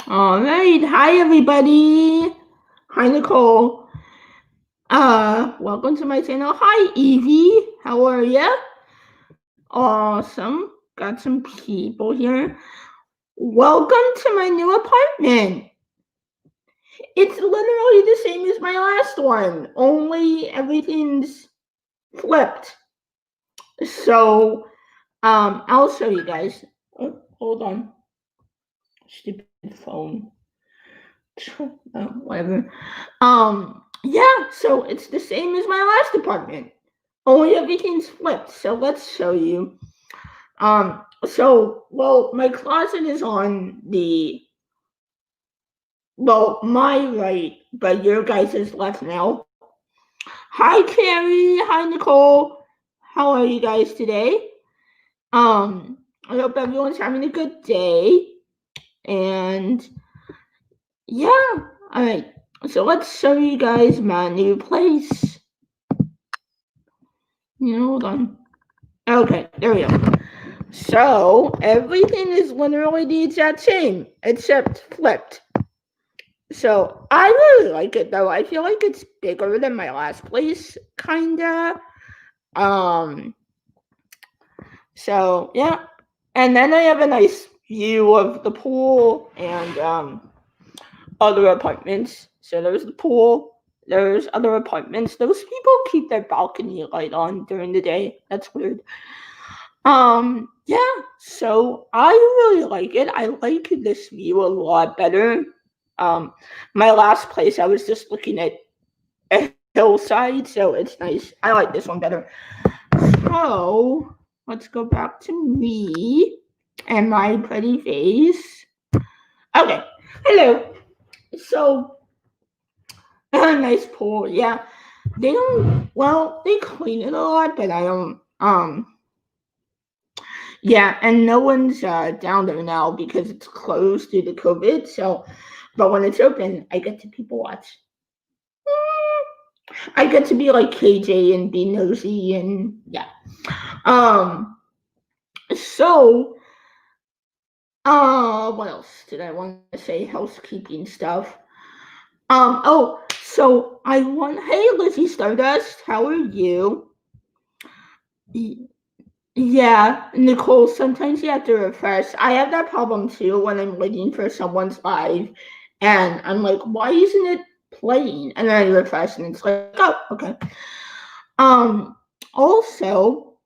All right. Hi, everybody. Hi, Nicole. Welcome to my channel. Hi, Evie. How are ya? Awesome. Got some people here. Welcome to my new apartment. It's literally the same as my last one, only everything's flipped. So, I'll show you guys. Oh, hold on. Stupid phone. Whatever. Yeah, so it's the same as my last apartment. Only everything's flipped. So let's show you. Well, my closet is on my right, but your guys' is left now. Hi, Carrie. Hi, Nicole. How are you guys today? I hope everyone's having a good day. And yeah, all right. So let's show you guys my new place. Hold on. Okay, there we go. So everything is literally the exact same except flipped. So I really like it though. I feel like it's bigger than my last place, kinda. So yeah, and then I have a nice view of the pool and other apartments. So there's the pool. There's other apartments. Those people keep their balcony light on during the day. That's weird. Yeah, so I really like it. I like this view a lot better. My last place, I was just looking at a hillside, so it's nice. I like this one better. So, let's go back to me and my pretty face. Okay, hello. So, nice pool, yeah. They clean it a lot, but I don't, yeah, and no one's down there now because it's closed due to COVID. So, but when it's open, I get to people watch. I get to be like KJ and be nosy and yeah. Um. So, what else did I want to say? Housekeeping stuff. Oh, so I want. Hey, Lizzie Stardust, how are you? Yeah, Nicole, sometimes you have to refresh. I have that problem too when I'm waiting for someone's live and I'm like, why isn't it playing? And then I refresh and it's like, oh, okay. Also,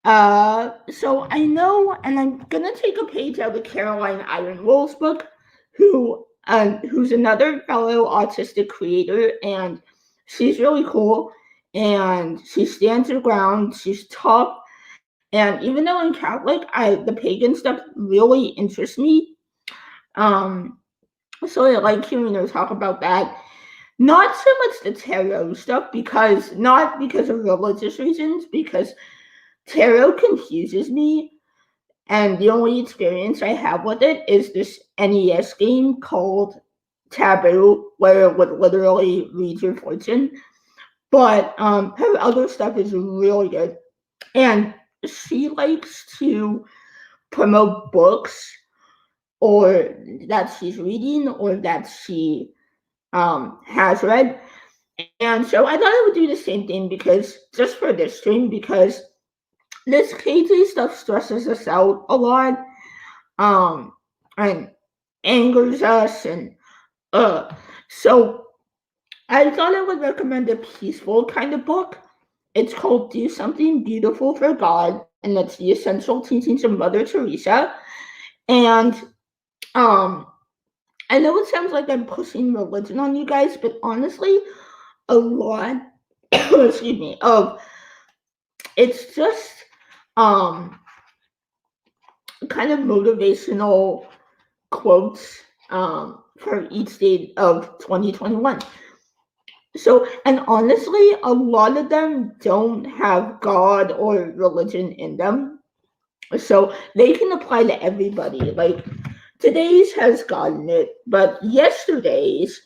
so I know, and I'm gonna take a page out of Caroline Ironwool's book, who's another fellow autistic creator, and she's really cool, and she stands her ground, she's tough, and even though I'm Catholic, the pagan stuff really interests me. Um, so I like hearing her talk about that. Not so much the tarot stuff not because of religious reasons, because tarot confuses me, and the only experience I have with it is this NES game called Taboo, where it would literally read your fortune. But her other stuff is really good, and she likes to promote books or that she's reading or that she has read. And so I thought I would do the same thing because just for this stream, because this KJ stuff stresses us out a lot, and angers us, and so I thought I would recommend a peaceful kind of book. It's called Do Something Beautiful for God, and that's the essential teachings of Mother Teresa. And um I know it sounds like I'm pushing religion on you guys, but honestly, a lot excuse me, of it's just kind of motivational quotes for each day of 2021. So, and honestly, a lot of them don't have God or religion in them. So they can apply to everybody. Like today's has God in it, but yesterday's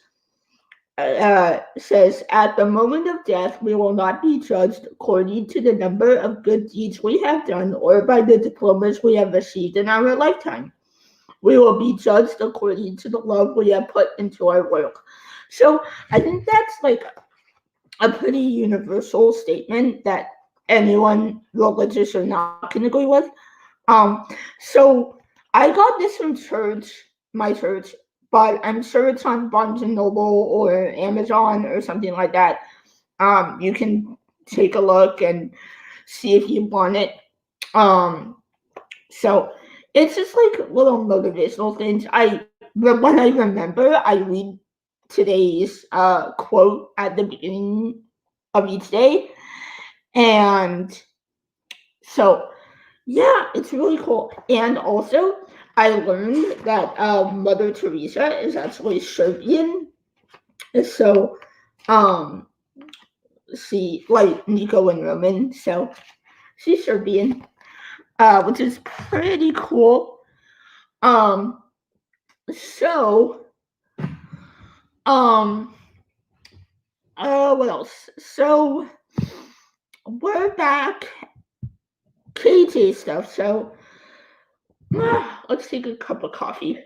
says, at the moment of death, we will not be judged according to the number of good deeds we have done or by the diplomas we have received in our lifetime. We will be judged according to the love we have put into our work. So I think that's like a pretty universal statement that anyone, religious or not, can agree with. So I got this from my church, but I'm sure it's on Barnes and Noble or Amazon or something like that. You can take a look and see if you want it. So it's just like little motivational things. When I remember, I read today's quote at the beginning of each day, and so yeah, it's really cool. And also, I learned that Mother Teresa is actually Serbian. So, she, like Nico and Roman, so she's Serbian, which is pretty cool. So, what else? So, we're back KJ stuff, so let's take a cup of coffee.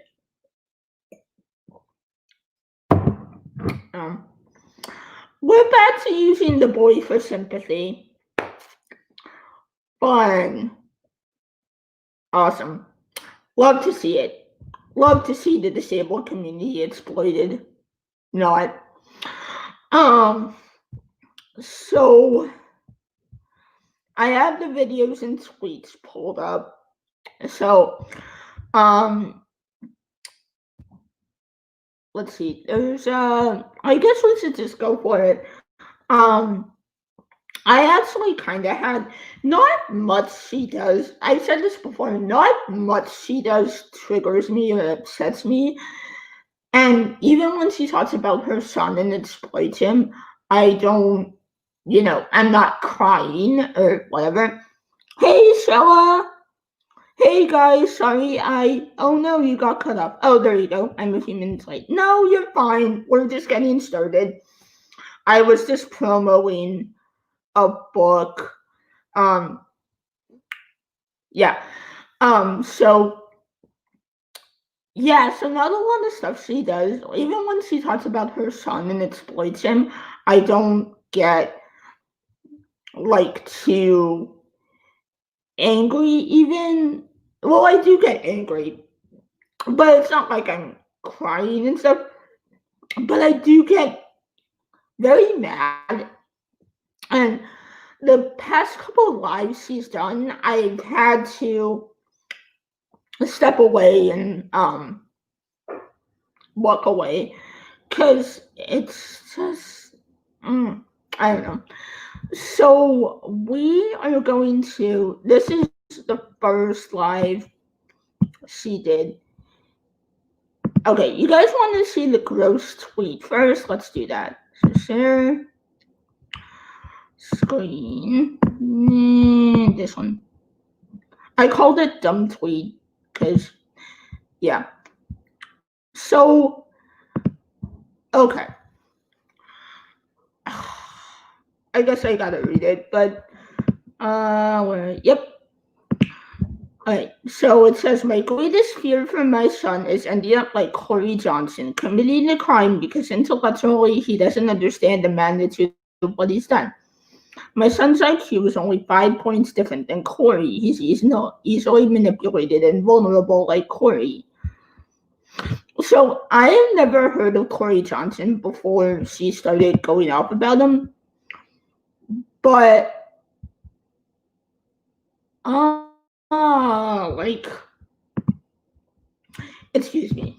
We're back to using the boy for sympathy. Fun. Awesome. Love to see it. Love to see the disabled community exploited. Not. So I have the videos and tweets pulled up. So, let's see. There's I guess we should just go for it. I actually kind of had not much she does. I've said this before. Not much she does triggers me or upsets me. And even when she talks about her son and exploits him, I don't, I'm not crying or whatever. Hey, Stella. Hey, guys. Sorry, oh no, you got cut off. Oh, there you go. I'm a few minutes late. No, you're fine. We're just getting started. I was just promoting a book. Yeah. So yeah, so not a lot of stuff she does, even when she talks about her son and exploits him, I don't get like too angry even. Well, I do get angry, but it's not like I'm crying and stuff. But I do get very mad. And the past couple of lives she's done, I've had to step away and walk away because it's just I don't know. So we are going to, this is the first live she did. Okay, you guys want to see the gross tweet first? Let's do that. So share screen. This one. I called it dumb tweet because, yeah. So, okay. I guess I gotta read it, but, yep. Alright, so it says, my greatest fear for my son is ending up like Corey Johnson, committing a crime because intellectually he doesn't understand the magnitude of what he's done. My son's IQ is only 5 points different than Corey. He's easily manipulated and vulnerable like Corey. So I have never heard of Corey Johnson before she started going off about him. But like, excuse me.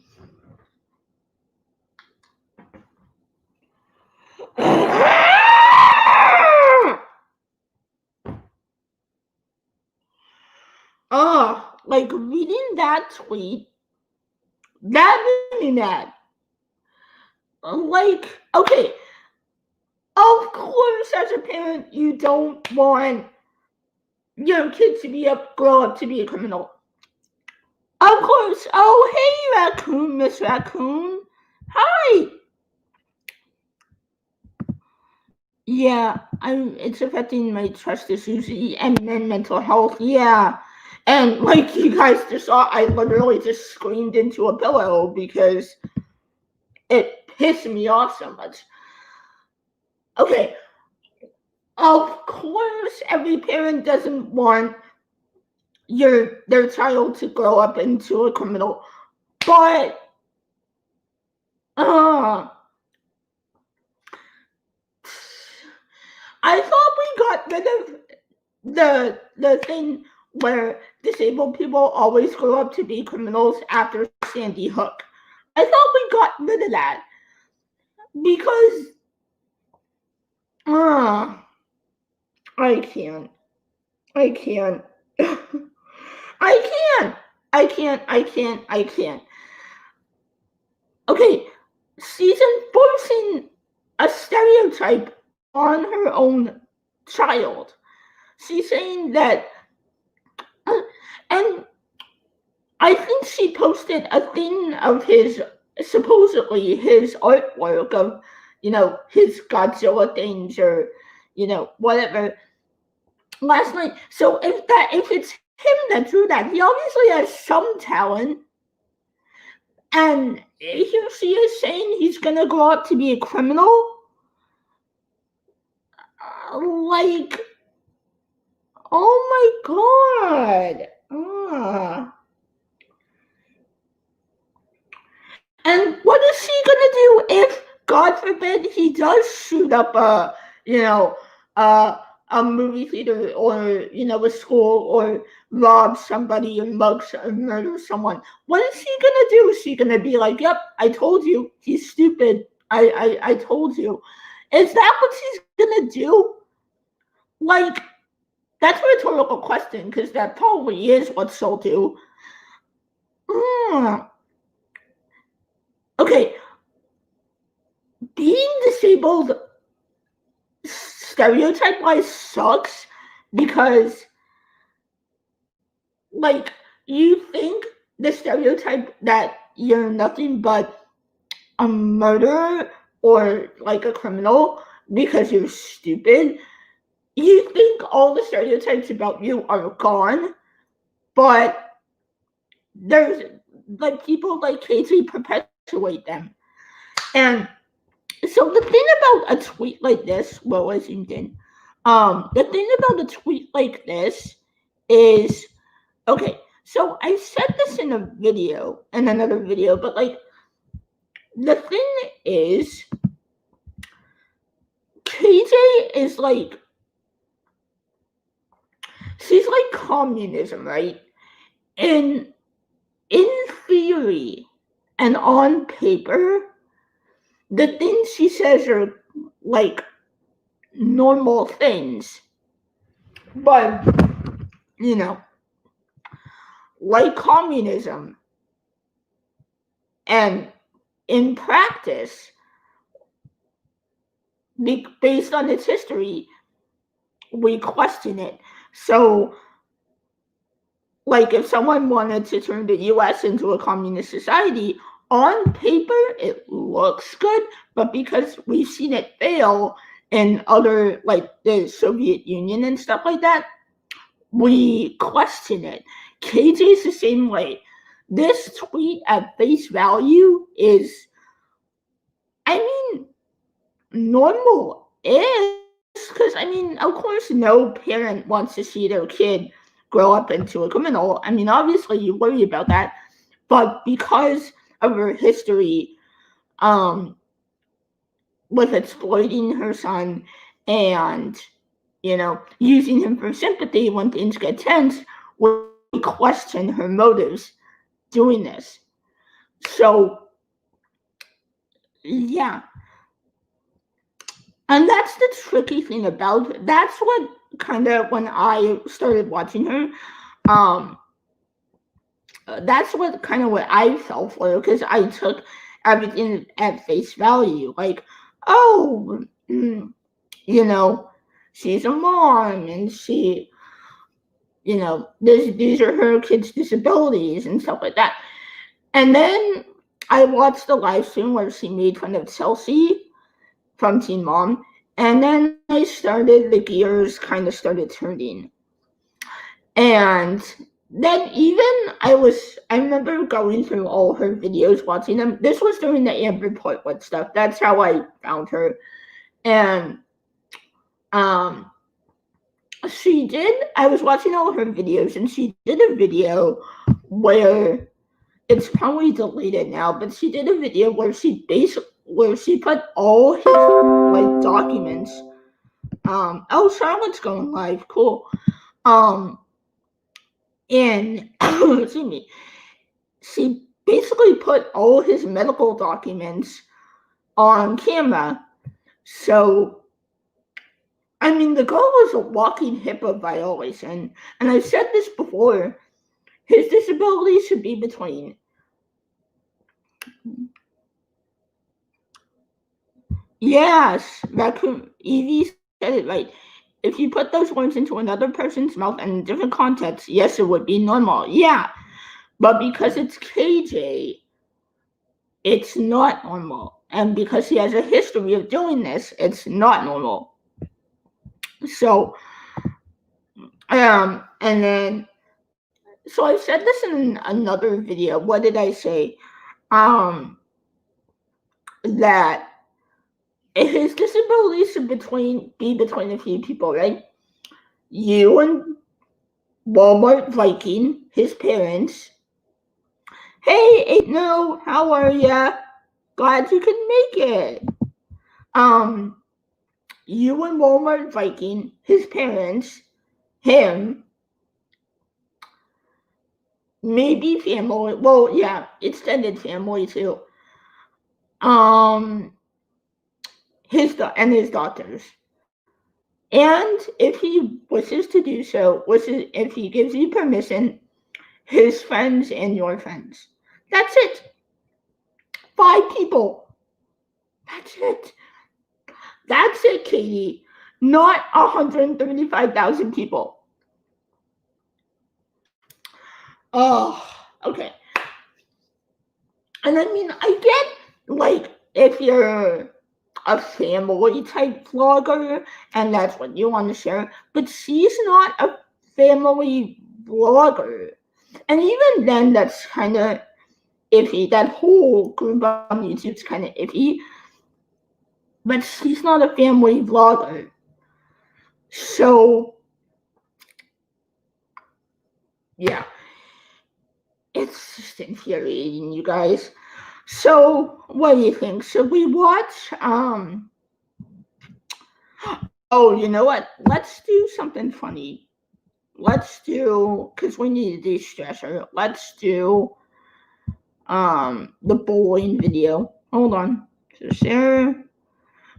Like reading that tweet, that made me mad. Like, okay, of course, as a parent, you don't want your kid to grow up to be a criminal. Of course. Oh, hey, Raccoon, Miss Raccoon. Hi. Yeah, it's affecting my trust issues and mental health. Yeah. And like you guys just saw, I literally just screamed into a pillow because it pissed me off so much. Okay, of course, every parent doesn't want their child to grow up into a criminal, but I thought we got rid of the thing where disabled people always grow up to be criminals after Sandy Hook. I thought we got rid of that because I can't. I can't. I can't. Okay, she's enforcing a stereotype on her own child. She's saying that, and I think she posted a thing of supposedly his artwork of, his Godzilla things or, whatever, last night. So if it's him that drew that, he obviously has some talent. And here she is saying he's gonna grow up to be a criminal. Like, oh my god. And what is she gonna do if, God forbid, he does shoot up a movie theater or a school, or rob somebody or murder someone? What is she gonna do? Is she gonna be like, "Yep, I told you, he's stupid. I told you"? Is that what she's gonna do? Like, that's a rhetorical question, because that probably is what she'll do. Okay, being disabled stereotype-wise sucks, because, like, you think the stereotype that you're nothing but a murderer or like a criminal because you're stupid. You think all the stereotypes about you are gone, but there's like people like Casey perpetuate them. And so the thing about a tweet like this, well, as you did, the thing about a tweet like this is, okay, so I said this in another video, but like, the thing is, KJ is like, she's like communism, right? In theory and on paper, the things she says are like normal things, but like communism, and in practice, based on its history, we question it. So, like, if someone wanted to turn the US into a communist society, on paper it looks good, but because we've seen it fail in other, like the Soviet Union and stuff like that, we question it. KJ's the same way. This tweet at face value is, normal is, because of course no parent wants to see their kid grow up into a criminal. Obviously you worry about that, but because of her history with exploiting her son and using him for sympathy when things get tense, we question her motives doing this. So yeah, and that's the tricky thing about it. That's what kind of, when I started watching her, that's what kind of what I fell for, because I took everything at face value. Like, oh, she's a mom, and she, these are her kids' disabilities and stuff like that. And then I watched the live stream where she made fun of Chelsea from Teen Mom, and then the gears kind of started turning. And then even I remember going through all her videos, watching them. This was during the Amber Portwood stuff. That's how I found her. And I was watching all her videos, and she did a video where it's probably deleted now, but she did a video where she put all his like documents. Oh, Charlotte's going live. Cool. And excuse me. She basically put all his medical documents on camera. So, I mean, the girl was a walking HIPAA violation. And I've said this before. His disability should be between Yes, Raccoon Evie said it right. If you put those words into another person's mouth and in different contexts, yes, it would be normal. Yeah, but because it's KJ, it's not normal. And because he has a history of doing this, it's not normal. So, and then, so I said this in another video. What did I say? That his disability should be between a few people, right? You and Walmart Viking, his parents. Hey, Ain't No, how are ya? Glad you could make it. You and Walmart Viking, his parents, him, maybe family. Well, yeah, extended family too. His daughters. And if he wishes to do so, if he gives you permission, his friends and your friends. That's it. 5 people. That's it. That's it, Katie. Not 135,000 people. Oh, okay. And I mean, I get, like, if you're a family type vlogger and that's what you want to share, but she's not a family vlogger. And even then, that's kind of iffy. That whole group on YouTube's kind of iffy. But she's not a family vlogger. So, yeah. It's just infuriating, you guys. So, what do you think? Should we watch, oh, you know what? Let's do something funny. Let's do, because we need a de-stressor. Let's do, the bowling video. Hold on. So, Sarah,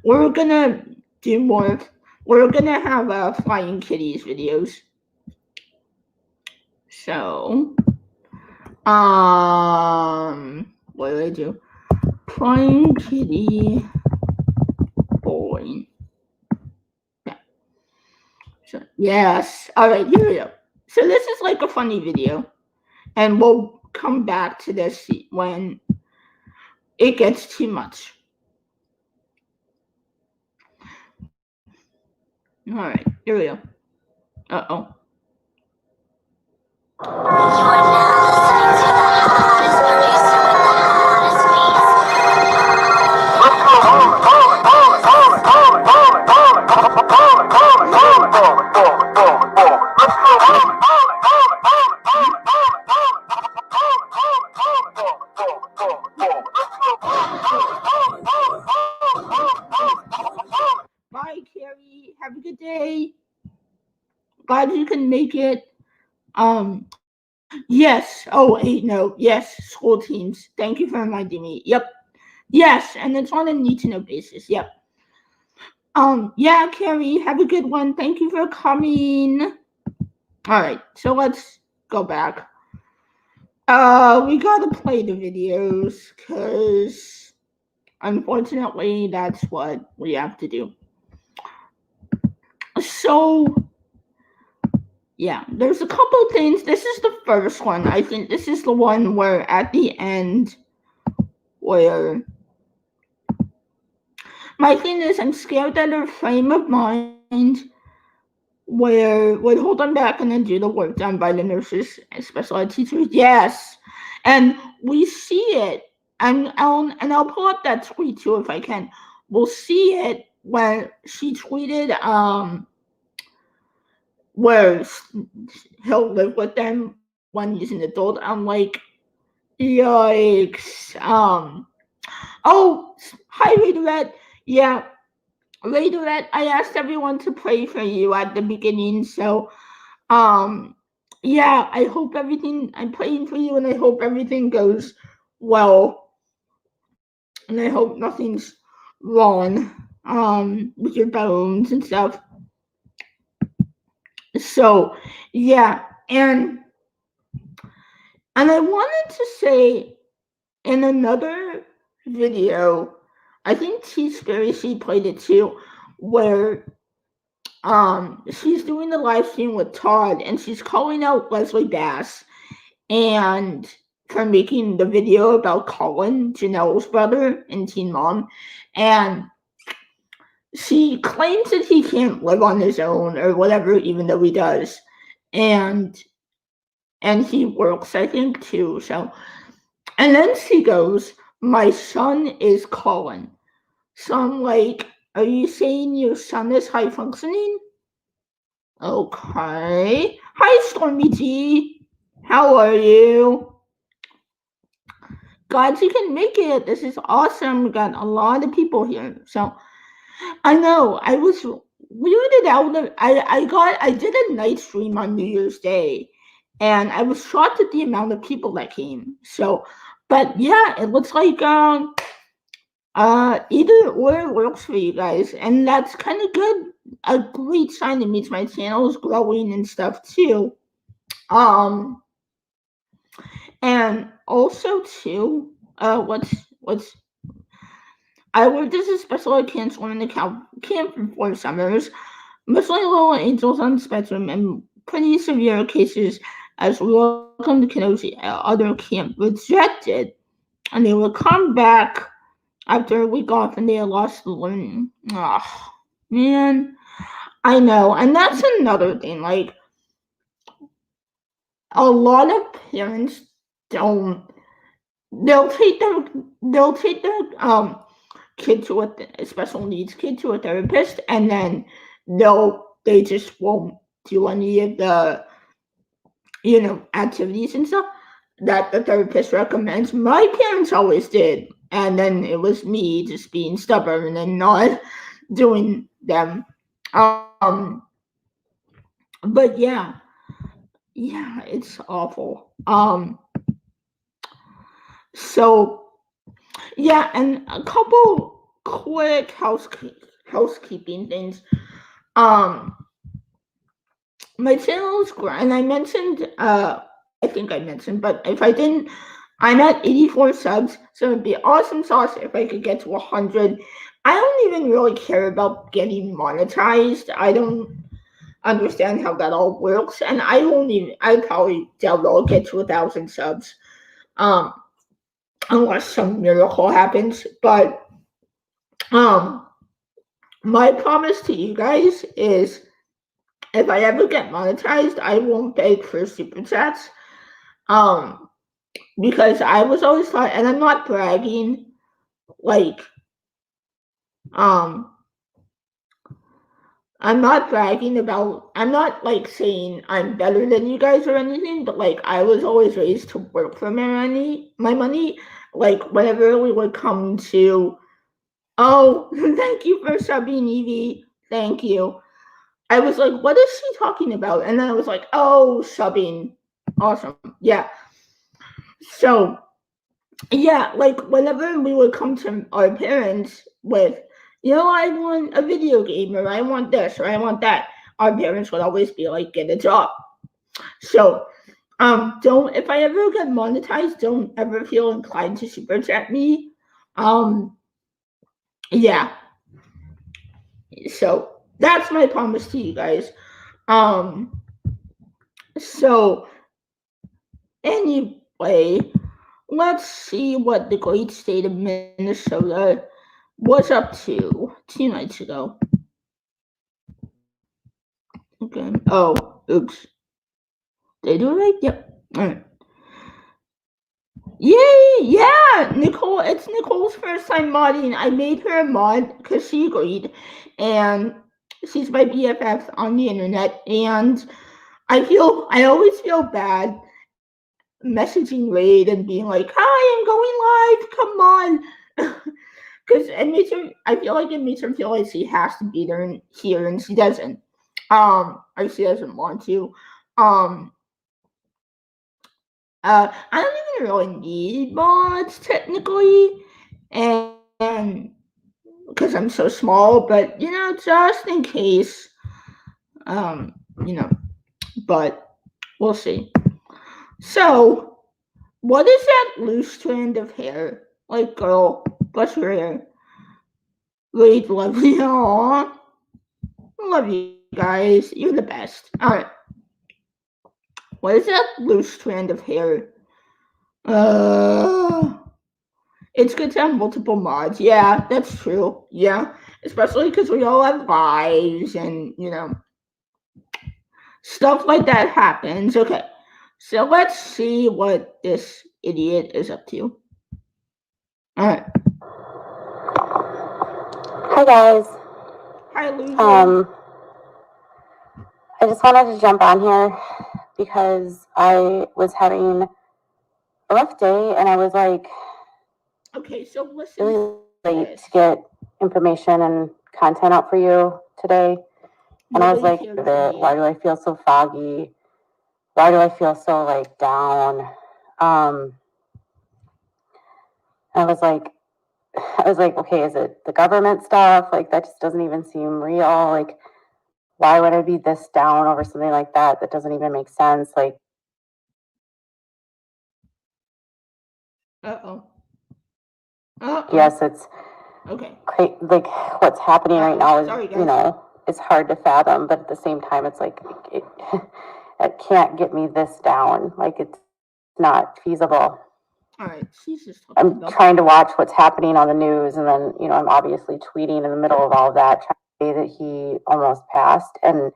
we're gonna do more. We're gonna have Flying Kitties videos. So, what do I do? Flying Kitty bowling. Yeah. So, yes. All right, here we go. So this is like a funny video, and we'll come back to this when it gets too much. All right, here we go. Uh-oh. Bye, Carrie. Have a good day. Glad you can make it. Yes. Oh, wait, no. Yes, school teams. Thank you for reminding me. Yep. Yes, and it's on a need-to-know basis. Yep. Yeah, Carrie, have a good one. Thank you for coming. All right, so let's go back. We gotta play the videos because unfortunately that's what we have to do. So yeah, there's a couple things. This is the first one. I think this is the one where at the end where my thing is I'm scared that her frame of mind where would hold them back and then do the work done by the nurses and special ed teachers. Yes, and we see it, and I'll pull up that tweet too if I can. We'll see it when she tweeted where he'll live with them when he's an adult. I'm like, yikes. Oh, hi Raiderette. Yeah, Raiderette, I asked everyone to pray for you at the beginning, so yeah, I'm praying for you and I hope everything goes well. And I hope nothing's wrong with your bones and stuff. So yeah, and I wanted to say in another video, I think T-Spiracy played it too, where she's doing the live stream with Todd and she's calling out Leslie Bass and for making the video about Colin, Janelle's brother in Teen Mom, and she claims that he can't live on his own or whatever, even though he does, and he works, I think, too. So, and then she goes, "My son is Colin." So I'm like, "Are you saying your son is high functioning?" Okay. Hi, Stormy G. How are you? Glad you can make it. This is awesome. We got a lot of people here. So I know I was weirded out. I did a night stream on New Year's Day, and I was shocked at the amount of people that came. So, but yeah, it looks like either or works for you guys, and that's kind of good. A great sign. It means my channel is growing and stuff too. And also too, what's I worked as a special ed counselor in the camp for 4 summers, mostly little angels on the spectrum and pretty severe cases as welcome to Kenosi other camp rejected, and they would come back after a week off and they had lost the learning. Oh, man, I know, and that's another thing. Like, a lot of parents don't. They'll take their kid to a special needs kid to a therapist, and then they just won't do any of the activities and stuff that the therapist recommends. My parents always did, and then it was me just being stubborn and not doing them. But yeah, it's awful. So yeah, and a couple quick housekeeping things. My channel is growing, and I mentioned, I think I mentioned, but if I didn't, I'm at 84 subs, so it'd be awesome sauce if I could get to 100. I don't even really care about getting monetized. I don't understand how that all works, and I probably doubt I'll get to 1,000 subs, unless some miracle happens. But my promise to you guys is, if I ever get monetized, I won't beg for super chats. Because I was always taught, and I'm not bragging, like, I'm not bragging about, I'm not like saying I'm better than you guys or anything, but like, I was always raised to work for my money. Like, whenever we would come to, oh, thank you for subbing, Evie. Thank you. I was like, what is she talking about? And then I was like, oh, subbing. Awesome. Yeah. So, yeah, like, whenever we would come to our parents with, I want a video game, or I want this, or I want that, our parents would always be like, get a job. So, if I ever get monetized, don't ever feel inclined to super chat me. Yeah. So, that's my promise to you guys. So, anyway, let's see what the great state of Minnesota was up to 2 nights ago. Okay. Oh, oops. Did I do it right? Yep. All right. Yay! Yeah, Nicole. It's Nicole's first time modding. I made her a mod because she agreed, and she's my BFF on the internet. And I always feel bad messaging Raid and being like, "Hi, I'm going live. Come on." Because it makes her. I feel like it makes her feel like she has to be there and here, and she doesn't. Or she doesn't want to. I don't even really need mods technically, and because I'm so small, but just in case, um, you know, but we'll see. So, what is that loose strand of hair? Like, girl, what's your hair? Wait, love you. Aww. Love you guys. You're the best. Alright. What is that loose strand of hair? It's good to have multiple mods. Yeah, that's true. Yeah. Especially because we all have lives and, stuff like that happens. Okay. So let's see what this idiot is up to. Alright. Hi guys. Hi, loser. I just wanted to jump on here because I was having a rough day and I was like Okay, so listen. Really late to get information and content out for you today. And I was like, why do I feel so foggy? Why do I feel so like down? I was like, okay, is it the government stuff? Like that just doesn't even seem real. Like, why would I be this down over something like that? That doesn't even make sense. Like, yes, it's okay. Like what's happening right now is, it's hard to fathom, but at the same time, it's like it can't get me this down. Like it's not feasible. All right, I'm trying to watch what's happening on the news, and then I'm obviously tweeting in the middle of all that, trying to say that he almost passed, and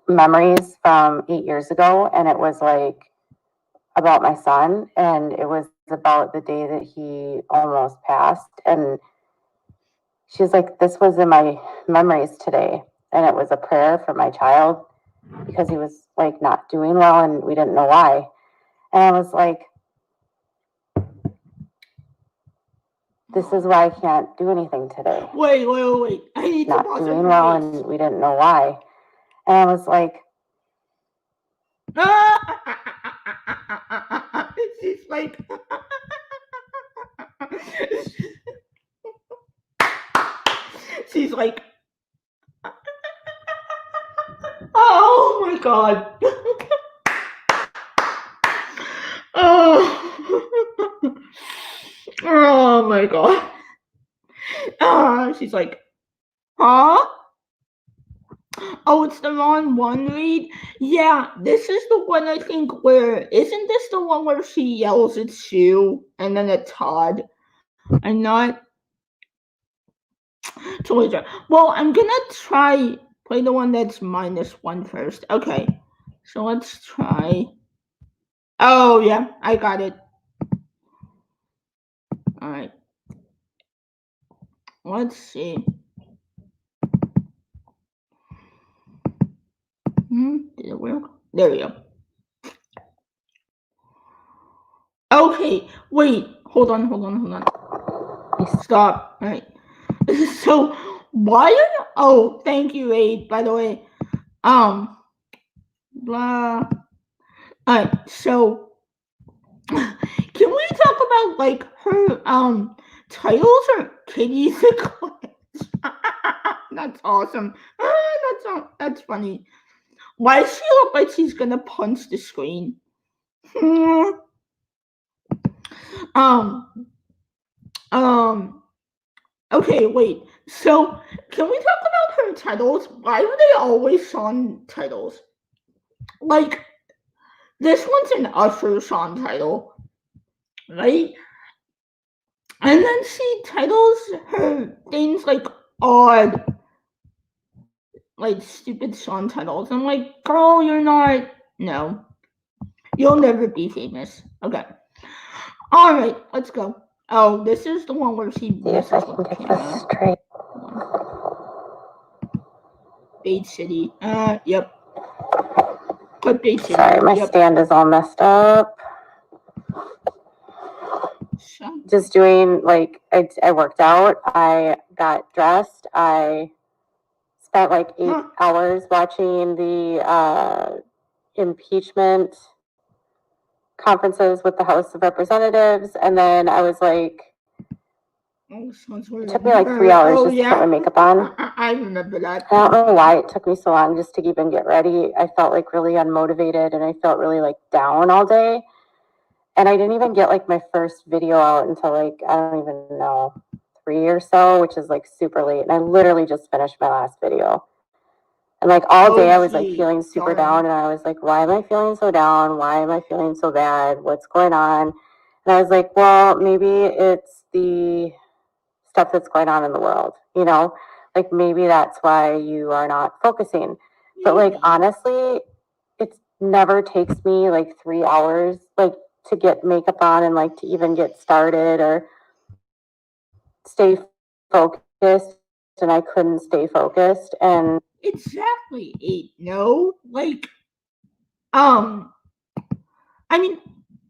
memories from 8 years ago, and it was like about my son, and it was about the day that he almost passed, and she's like, this was in my memories today, and it was a prayer for my child because he was like not doing well, and we didn't know why, and I was like, this is why I can't do anything today. Wait. I need not to pause doing well, and we didn't know why, and I was like, she's like, she's like, oh my god. Oh my god. She's like, huh? Oh, it's the wrong one, Reed. Yeah, this is the one I think where isn't this the one where she yells at Sue and then at Todd? I'm not totally sure. Well, I'm gonna try play the one that's -1 first. Okay, so let's try. Oh yeah, I got it. All right. Let's see. Did it work? There we go. Okay, wait. Hold on. Stop. All right. So why are oh, thank you, Aid, by the way. Blah. Alright, so can we talk about like her titles or Kitty's Eclipse? That's awesome. That's funny. Why does she look like she's gonna punch the screen? Okay, wait. So can we talk about her titles? Why are they always song titles? Like this one's an Usher song title, right? And then she titles her things like odd. like stupid song titles. I'm like, girl, you're not. No, you'll never be famous. Okay. All right, let's go. Oh, this is the one where she messes with the camera. Straight. Bait City. Yep. Put Bait City. Sorry, my stand is all messed up. Just doing, like, I worked out, I got dressed, I spent like 8 hours watching the impeachment conferences with the House of Representatives, and then I was like, it took me like 3 hours just to put my makeup on. I remember that. I don't know why it took me so long just to even get ready. I felt like really unmotivated, and I felt really like down all day. And I didn't even get like my first video out until like, I don't even know, 3 or so, which is like super late. And I literally just finished my last video. And like all day I was like feeling super down, and I was like, why am I feeling so down? Why am I feeling so bad? What's going on? And I was like, well, maybe it's the stuff that's going on in the world, you know? Like maybe that's why you are not focusing. But like honestly, it never takes me like 3 hours like to get makeup on and like to even get started or stay focused, and I couldn't stay focused. And exactly 8. No, like, I mean,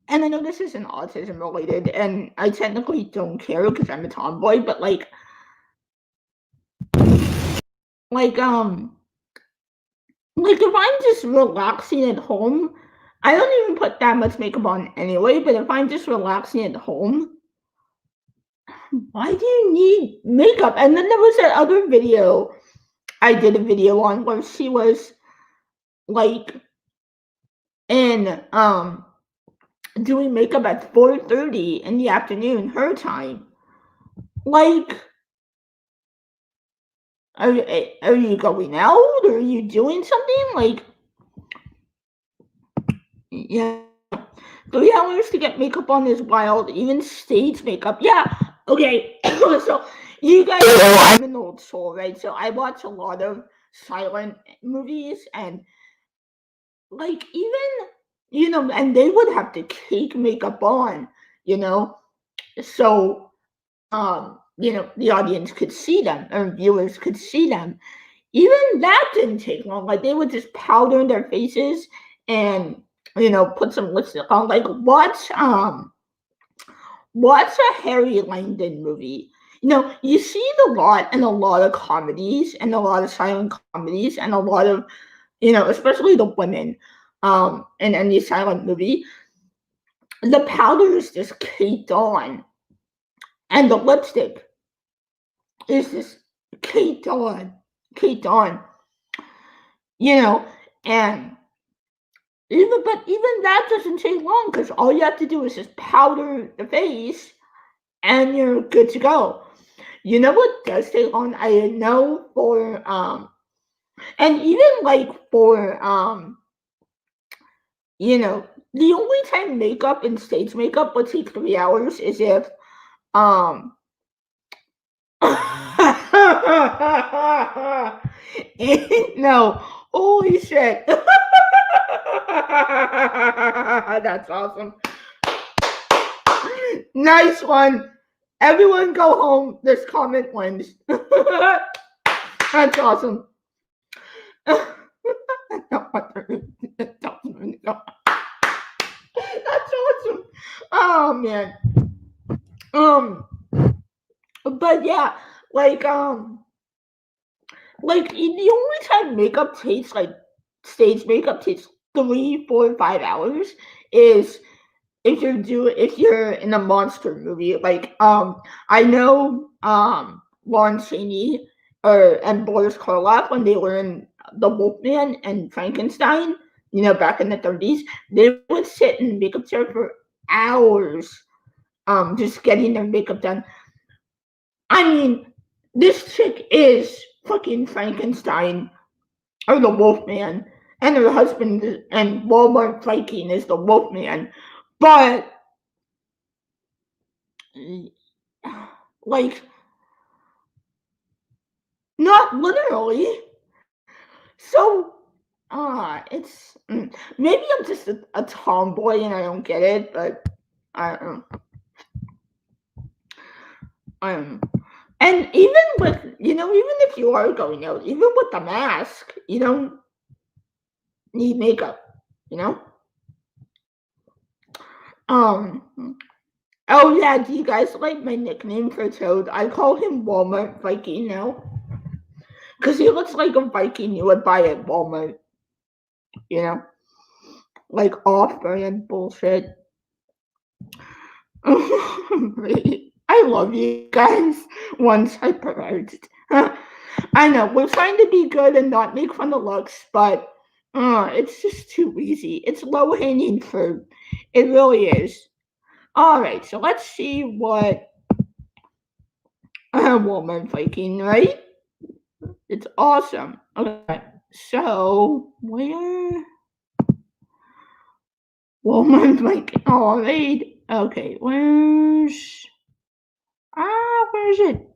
and I know this isn't autism related, and I technically don't care because I'm a tomboy, but like, if I'm just relaxing at home, I don't even put that much makeup on anyway, but if I'm just relaxing at home, why do you need makeup? And then there was that other video I did a video on where she was like in doing makeup at 4:30 in the afternoon, her time. Like, are you going out? Or are you doing something? Like, yeah. 3 hours to get makeup on is wild. Even stage makeup. Yeah. Okay. So you guys know I'm an old soul, right? So I watch a lot of silent movies, and like even and they would have to cake makeup on, so the audience could see them, or viewers could see them. Even that didn't take long. Like they would just powder their faces and put some lipstick on. Like watch a Harry Langdon movie. You see it a lot in a lot of comedies, and a lot of silent comedies, and a lot of especially the women in any silent movie. The powder is just caked on, and the lipstick is just caked on, and even that doesn't take long because all you have to do is just powder the face, and you're good to go. You know what does take long? I know for and even like for the only time makeup and stage makeup would take 3 hours is if no, holy shit. That's awesome. Nice one. Everyone go home. This comment wins. That's awesome. That's awesome. Oh man. But yeah, like the only time makeup takes, like stage makeup takes 3, 4, 5 hours is if you're in a monster movie. Like I know Lon Chaney and Boris Karloff, when they were in The Wolfman and Frankenstein, back in the 30s, they would sit in the makeup chair for hours just getting their makeup done. I mean, this chick is fucking Frankenstein or the Wolfman, and her husband and Walmart Viking is the Wolfman, but like not literally. So, it's maybe I'm just a tomboy and I don't get it, but I don't know. And even with even if you are going out, even with the mask, you don't need makeup, you know. Oh yeah, do you guys like my nickname for Toad? I call him Walmart Viking now because he looks like a Viking you would buy at Walmart. You know, like off-brand bullshit. I love you guys. Once hyperarched. I know we're trying to be good and not make fun of looks, but it's just too easy. It's low-hanging fruit. It really is. All right, so let's see what Woman Viking, right? It's awesome. Okay, so where Woman Viking? All right. Okay, where's it?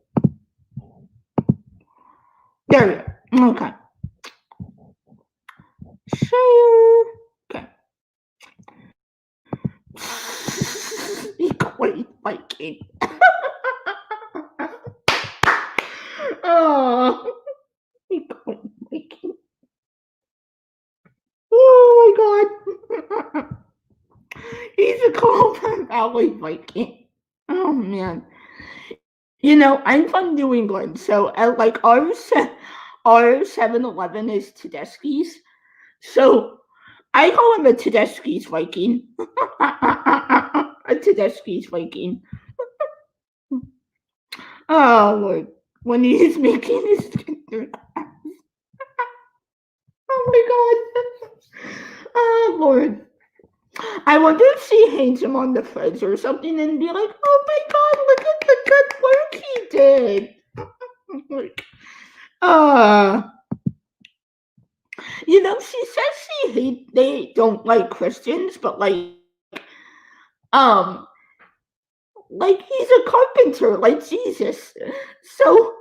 There we go. Okay. Share. Okay. Equate Viking. Oh, equate Viking. Oh my god. He's a Clover Valley Viking. Oh man. I'm from New England, so like our 7-Eleven is Tedeschi's. So I call him a Tedeschi's Viking. A Tedeschi's Viking. Oh Lord. When he's making his dinner. Oh my god. Oh Lord. I wonder if she hangs him on the fridge or something and be like, oh my god, look at the good work he did. Like, she says they don't like Christians, but he's a carpenter, like Jesus. So,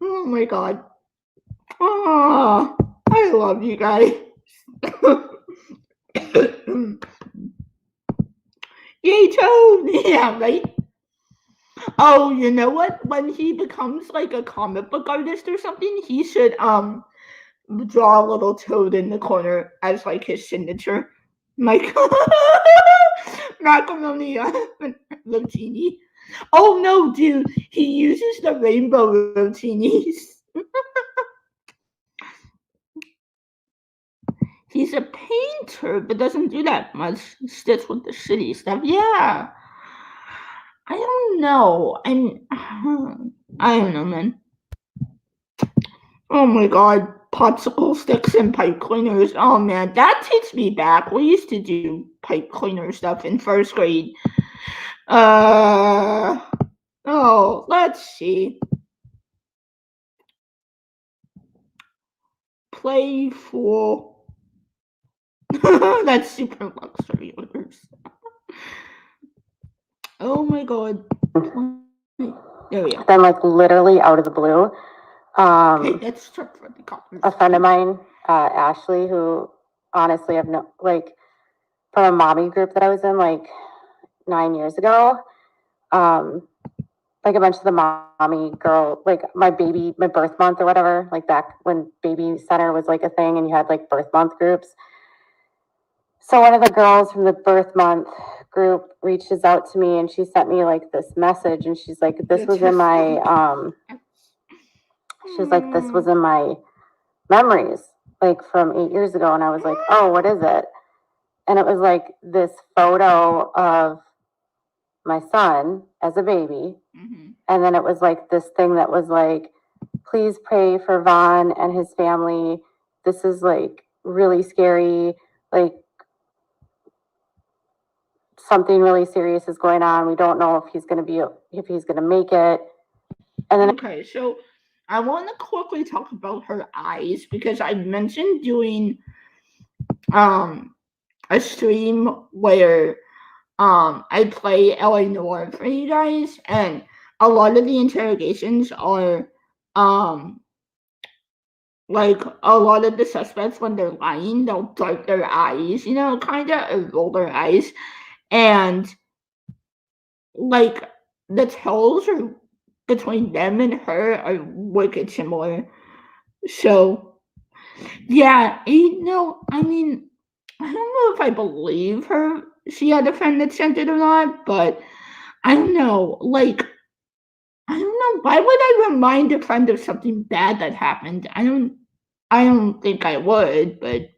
oh my god. Oh, I love you guys. Yay, Toad! Yeah, right? Oh, you know what? When he becomes like a comic book artist or something, he should draw a little Toad in the corner as like his signature. Like macaroni rotini. Oh no, dude! He uses the rainbow rotinis. He's a painter, but doesn't do that much. He sticks with the shitty stuff. Yeah. I don't know. I don't know, man. Oh my god. Popsicle sticks and pipe cleaners. Oh man, that takes me back. We used to do pipe cleaner stuff in first grade. Let's see. Playful. That's super luxury orders. Oh my god. There we go. Then, like, literally out of the blue, Okay, that's for the a friend of mine, Ashley, who honestly I've known, like, from a mommy group that I was in like 9 years ago. Like a bunch of the mommy girl, like my birth month or whatever, like back when baby center was like a thing and you had like birth month groups. So one of the girls from the birth month group reaches out to me and she sent me like this message and she's like, this was in my, she's like, this was in my memories, like from 8 years ago. And I was like, oh, what is it? And it was like this photo of my son as a baby. Mm-hmm. And then it was like this thing that was like, please pray for Vaughn and his family. This is like really scary. Like something really serious is going on. We don't know if he's going to make it. And then okay, so I want to quickly talk about her eyes because I mentioned doing a stream where I play LA Noir for you guys, and a lot of the interrogations are like a lot of the suspects, when they're lying, they'll dart their eyes, kind of, or roll their eyes. And like the tells are between them and her are wicked similar. So yeah, I mean, I don't know if I believe her. She had a friend that sent it or not, but I don't know. Like, I don't know. Why would I remind a friend of something bad that happened? I don't think I would, but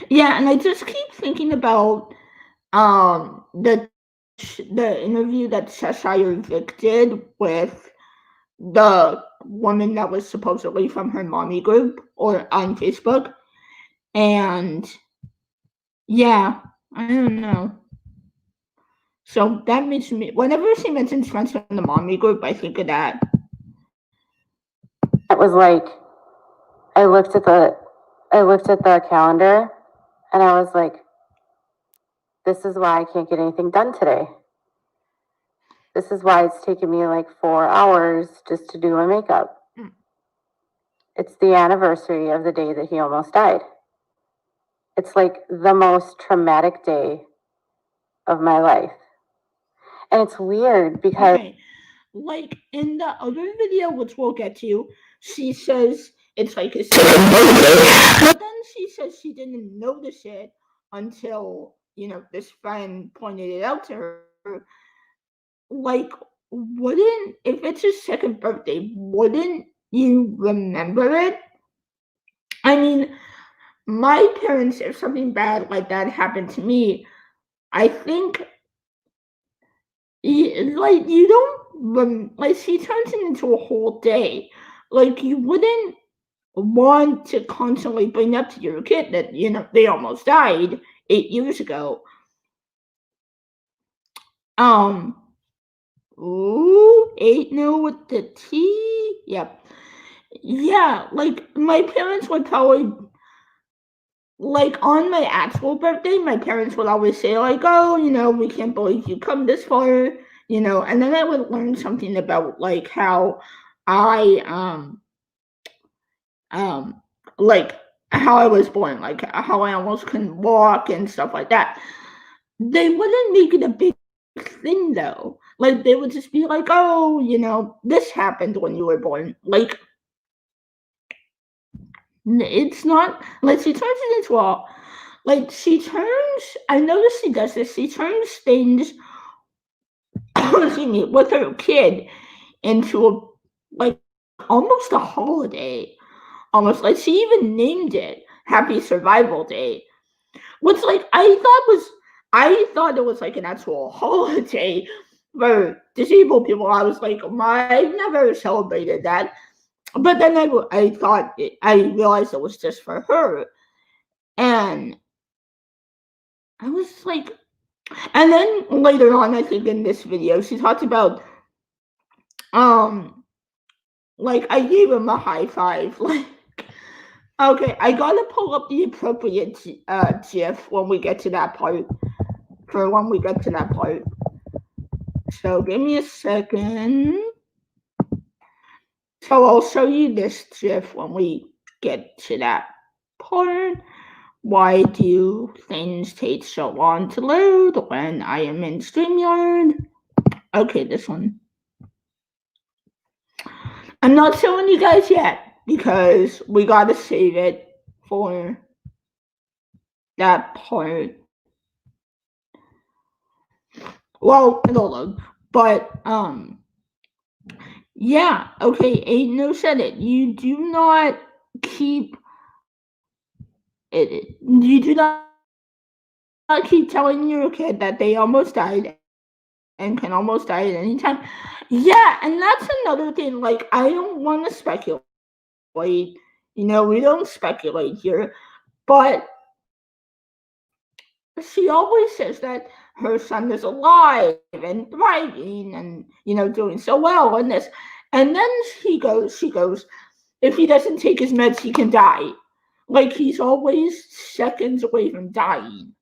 yeah. And I just keep thinking about the interview that Cheshire Vic did with the woman that was supposedly from her mommy group or on Facebook. And yeah, I don't know. So that makes me, whenever she mentions friends from the mommy group, I think of that. It was like, I looked at the calendar and I was like, this is why I can't get anything done today. This is why it's taken me like 4 hours just to do my makeup. It's the anniversary of the day that he almost died. It's like the most traumatic day of my life. And it's weird because Okay. Like in the other video, which we'll get to, she says it's like a but then she says she didn't notice it until, this friend pointed it out to her. Like, wouldn't, if it's his second birthday, wouldn't you remember it? I mean, my parents, if something bad like that happened to me, I think, like, you don't, like, she turns it into a whole day. Like, you wouldn't want to constantly bring up to your kid that, they almost died 8 years ago. Ooh, 8 with the T? Yep. Yeah, like, my parents would probably, like, on my actual birthday, my parents would always say, like, oh, we can't believe you come this far, and then I would learn something about, like, how I, like, how I was born, like, how I almost couldn't walk and stuff like that. They wouldn't make it a big thing, though. Like, they would just be like, oh, this happened when you were born. Like, it's not, like, she turns it into a, like, I noticed she does this, she turns things, excuse me, with her kid into a, like, almost a holiday. Almost like she even named it Happy Survival Day, which, like, I thought it was like an actual holiday for disabled people. I was like, I never celebrated that. But then I thought I realized it was just for her, and I was like, and then later on, I think in this video, she talked about, like, I gave him a high five, like. Okay, I gotta pull up the appropriate GIF when we get to that part. So give me a second. So I'll show you this GIF when we get to that part. Why do things take so long to load when I am in StreamYard? Okay, this one. I'm not showing you guys yet because we gotta save it for that part. Well, it'll load, but yeah, okay. Aiden said it. You do not keep it. You do not keep telling your kid that they almost died and can almost die at any time. Yeah, and that's another thing. Like, I don't want to speculate. We don't speculate here, but she always says that her son is alive and thriving and doing so well in this. And then she goes, if he doesn't take his meds, he can die. Like, he's always seconds away from dying.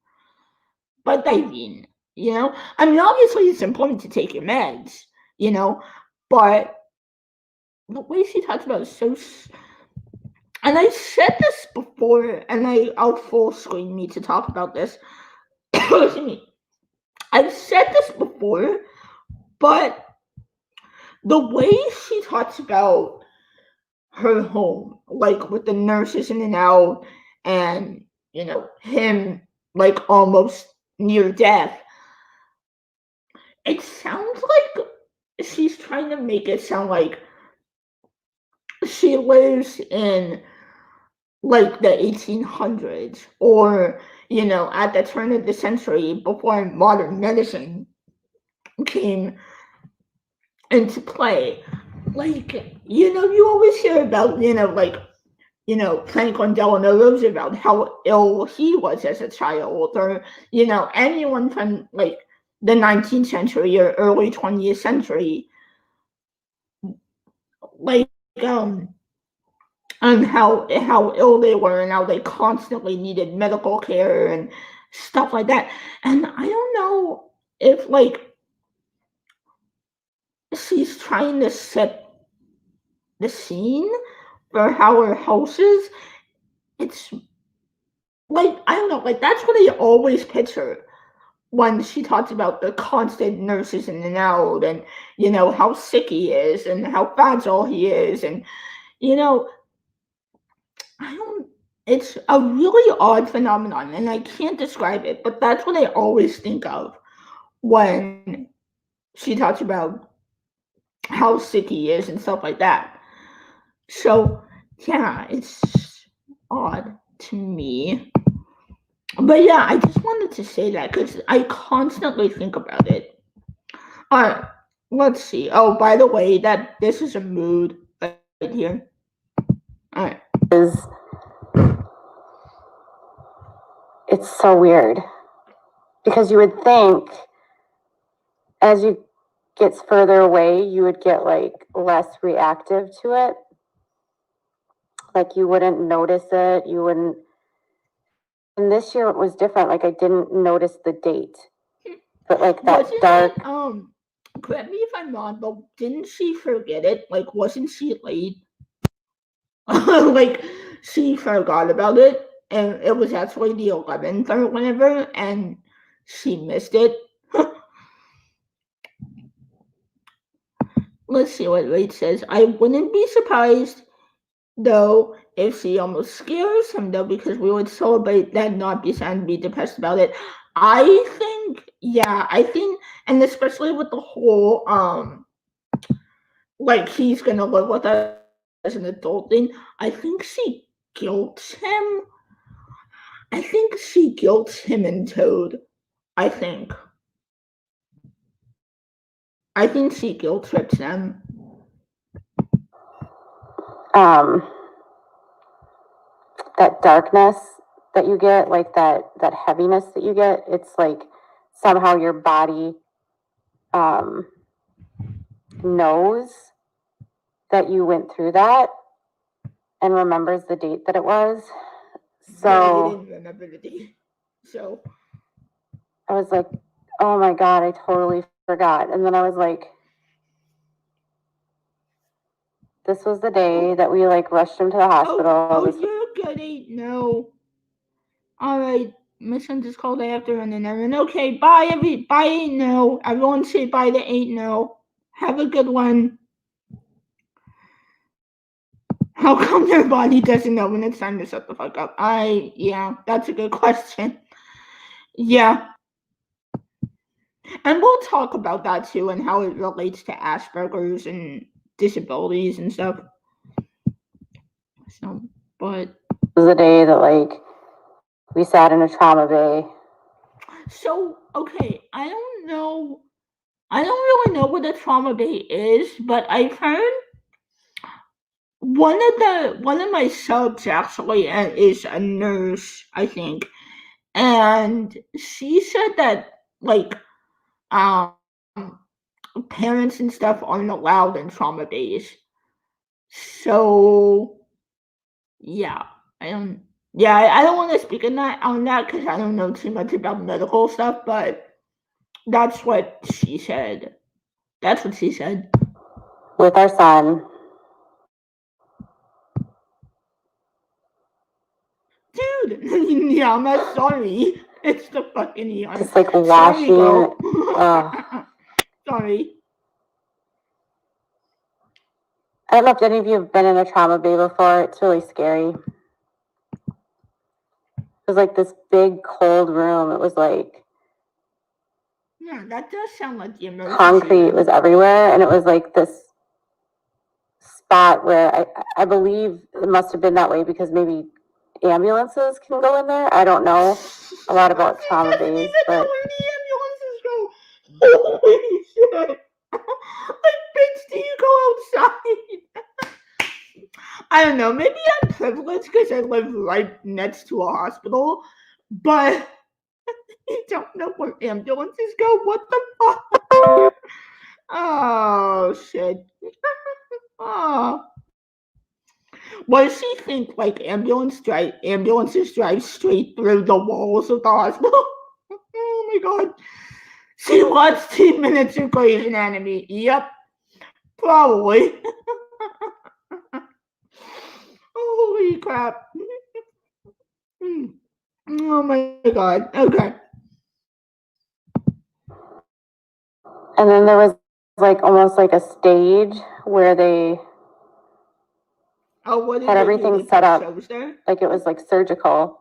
But diving, I mean, obviously it's important to take your meds, but the way she talks about it is and I said this before, and I'll full screen me to talk about this. Excuse me. I've said this before, but the way she talks about her home, like with the nurses in and out, and him like almost near death, it sounds like she's trying to make it sound like she lives in like the 1800s or at the turn of the century before modern medicine came into play. Like, you always hear about, Franklin Delano Roosevelt, how ill he was as a child, or, anyone from like the 19th century or early 20th century, like, and how ill they were and how they constantly needed medical care and stuff like that. And I don't know if like she's trying to set the scene for how her house is. It's like, I don't know, like that's what I always picture when she talks about the constant nurses in and out, and how sick he is and how fragile he is, and I don't. It's a really odd phenomenon, and I can't describe it, but that's what I always think of when she talks about how sick he is and stuff like that. So, yeah, it's odd to me. But yeah, I just wanted to say that because I constantly think about it. Alright, let's see. Oh, by the way, that this is a mood right here. Alright. It's so weird because you would think as you get further away, you would get like less reactive to it. Like you wouldn't notice it. You wouldn't. And this year it was different. Like I didn't notice the date, but like that wasn't dark. That, correct me if I'm wrong, but didn't she forget it? Like, wasn't she late? Like, she forgot about it, and it was actually the 11th or whatever, and she missed it. Let's see what Rach says. I wouldn't be surprised, though, if she almost scares him, though, because we would celebrate that, not be sad and be depressed about it. I think, and especially with the whole, like, he's gonna live with us as an adult thing, I think she guilts him. I think she guilts him and Toad. I think she guilt trips them. That darkness that you get, like that heaviness that you get, it's like somehow your body knows that you went through that and remembers the date that it was. So I didn't remember the date. So I was like, oh my God, I totally forgot. And then I was like, this was the day that we like rushed him to the hospital. Oh, you're good, 8 no. Alright, mission just called after and then everyone. Okay, bye 8 no. Everyone say bye to 8 no. Have a good one. How come their body doesn't know when it's time to shut the fuck up? Yeah, that's a good question. Yeah. And we'll talk about that too and how it relates to Asperger's and disabilities and stuff. So, but it was the day that like we sat in a trauma bay. So, okay, I don't really know what a trauma bay is, but I've heard one of my subs actually is a nurse, I think, and she said that like parents and stuff aren't allowed in trauma bays. So yeah, I don't want to speak on that because I don't know too much about medical stuff, but that's what she said. With our son, dude, yeah, I'm sorry. It's the fucking neon. Just like Sorry, washing. girl. Sorry. I don't know if any of you have been in a trauma bay before. It's really scary. It was like this big cold room. It was like Yeah, that does sound like the emergency concrete room. was everywhere, and it was like this spot where I believe it must have been that way because maybe ambulances can go in there. I don't know a lot about trauma bays, but the ambulances go. Holy shit! Like, bitch, do you go outside? I don't know. Maybe I'm privileged because I live right next to a hospital, but you don't know where ambulances go. What the fuck? Oh shit! Oh. What does she think? Like ambulances drive straight through the walls of the hospital? Oh my god! She watched 10 minutes of Grey's Anatomy. Yep, probably. Holy crap! Oh my god. Okay. and then there was like almost like a stage where they What did had they everything do? They set put up shows there? like it was like surgical.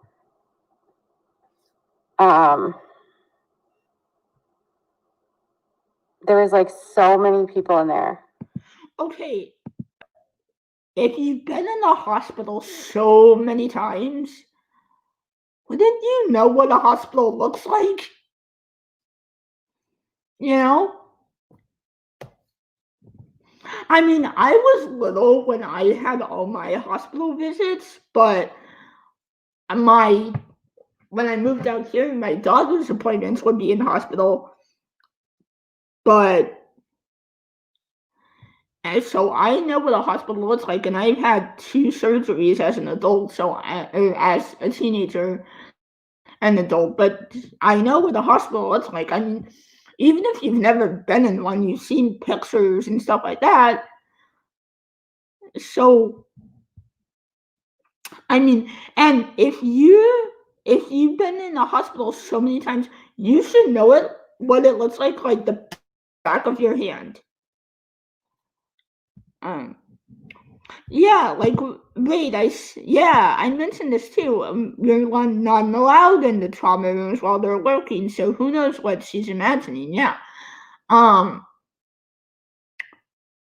There was like so many people in there. Okay. If you've been in the hospital so many times, wouldn't you know what a hospital looks like? You know? I mean, I was little when I had all my hospital visits, but when I moved out here, my daughter's appointments would be in hospital. But and so I know what a hospital looks like, and I've had 2 surgeries as an adult, as a teenager and adult. But I know what a hospital looks like. I mean, even if you've never been in one, you've seen pictures and stuff like that. So I mean, and if you've been in a hospital so many times, you should know what it looks like the back of your hand. Yeah, like wait, I mentioned this too. You're not allowed in the trauma rooms while they're working, so who knows what she's imagining? Yeah,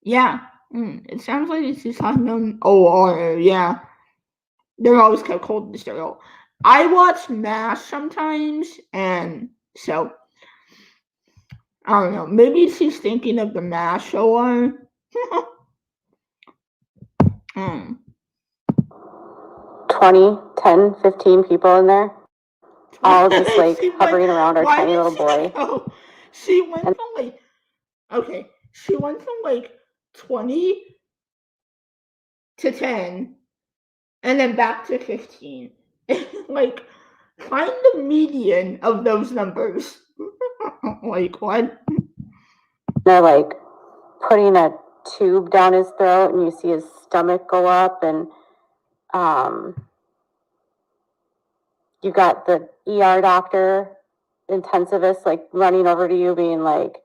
yeah. It sounds like she's talking about OR. Yeah, they're always kept cold and sterile. I watch MASH sometimes, and so I don't know. Maybe she's thinking of the MASH OR. 20, 10, 15 people in there, all just like hovering around our tiny little boy. She went from like, okay, she went from like 20 to 10 and then back to 15. Like, find the median of those numbers. Like, what? They're like putting a tube down his throat, and you see his stomach go up, and you got the ER doctor, intensivist, like running over to you, being like,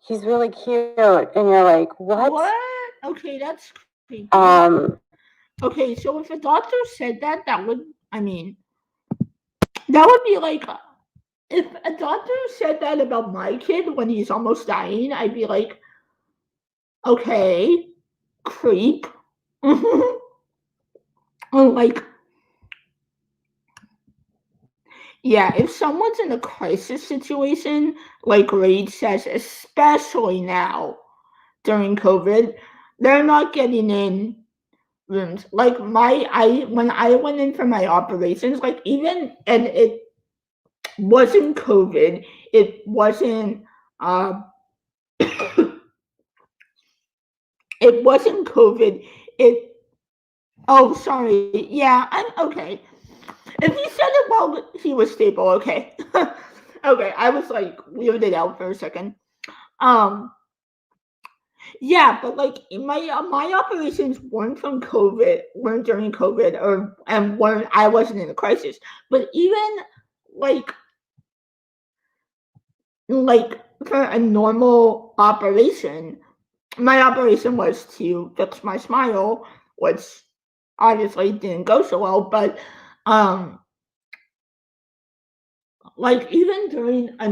"He's really cute," and you're like, "What?" What? Okay, that's creepy. Okay, so if a doctor said that, that would be like, if a doctor said that about my kid when he's almost dying, I'd be like, okay, creep. Like, yeah, if someone's in a crisis situation, like Reid says, especially now during COVID, they're not getting in rooms. Like when I went in for my operations, like and it wasn't COVID, it wasn't it wasn't COVID. Sorry. Yeah, I'm okay. If he said it while he was stable, okay. Okay, I was like weirded out for a second. Yeah, but like my operations weren't from COVID, weren't during COVID, and weren't I wasn't in a crisis. But even like like for a normal operation, my operation was to fix my smile, which obviously didn't go so well. But like even during a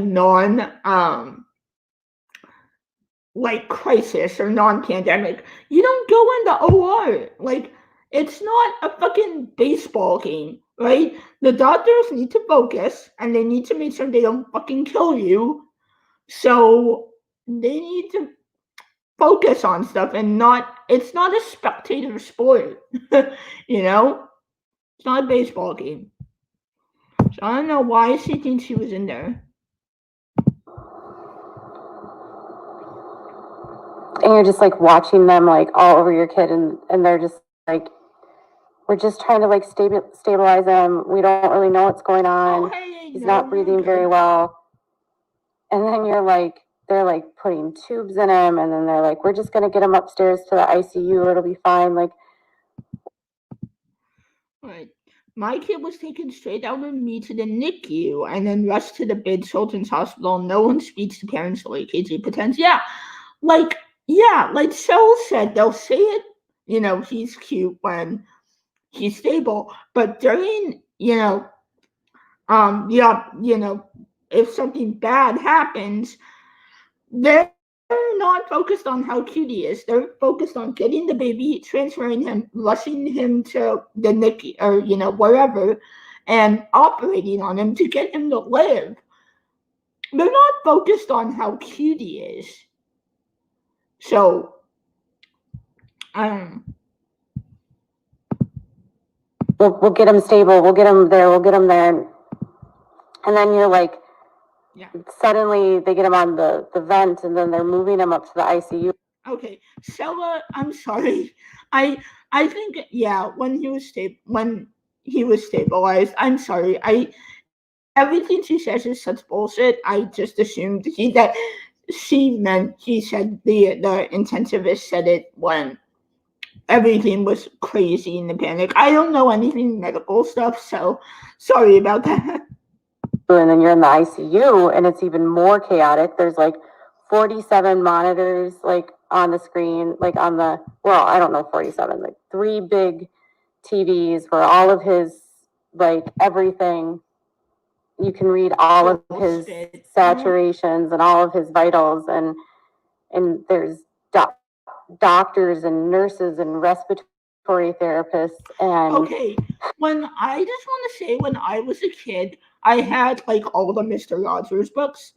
like crisis or non-pandemic, you don't go in the OR. Like it's not a fucking baseball game, right? The doctors need to focus and they need to make sure they don't fucking kill you. So they need to focus on stuff and not it's not a spectator sport. You know? It's not a baseball game. So I don't know why she thinks she was in there. And you're just like watching them like all over your kid, and they're just like, we're just trying to like stabilize him. We don't really know what's going on. Oh, hey, He's no, not breathing very well. And then you're like, they're like putting tubes in him, and then they're like, we're just gonna get him upstairs to the ICU. It'll be fine. Like, right. My kid was taken straight out of me to the NICU and then rushed to the big children's hospital. No one speaks to parents like KJ pretends. Like Cheryl said, they'll say it, he's cute when he's stable, but during, if something bad happens, they're not focused on how cute he is. They're focused on getting the baby, transferring him, rushing him to the NICU or wherever, and operating on him to get him to live. They're not focused on how cute he is. So, we'll get him stable. We'll get him there. We'll get him there. And then you're like, suddenly they get him on the vent, and then they're moving him up to the ICU. Okay, Stella, I'm sorry. I think when he was stabilized. I'm sorry. Everything she says is such bullshit. I just assumed that she meant he said the intensivist said it when everything was crazy in the panic. I don't know anything medical stuff, so sorry about that. And then you're in the ICU, and it's even more chaotic. There's like 47 monitors like on the screen, like on the, well, I don't know, 47, like 3 big TVs where all of his, like everything, you can read all of his saturations and all of his vitals, and there's doctors and nurses and respiratory therapists. And okay, I just want to say, when I was a kid, I had like all the Mr. Rogers books.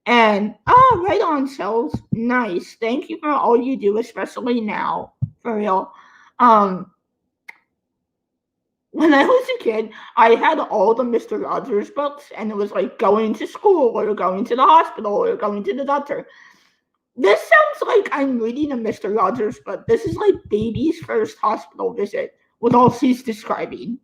And right on, Cells. Nice. Thank you for all you do, especially now. For real. When I was a kid, I had all the Mr. Rogers books, and it was like going to school or going to the hospital or going to the doctor. This sounds like I'm reading a Mr. Rogers book. This is like baby's first hospital visit with all she's describing.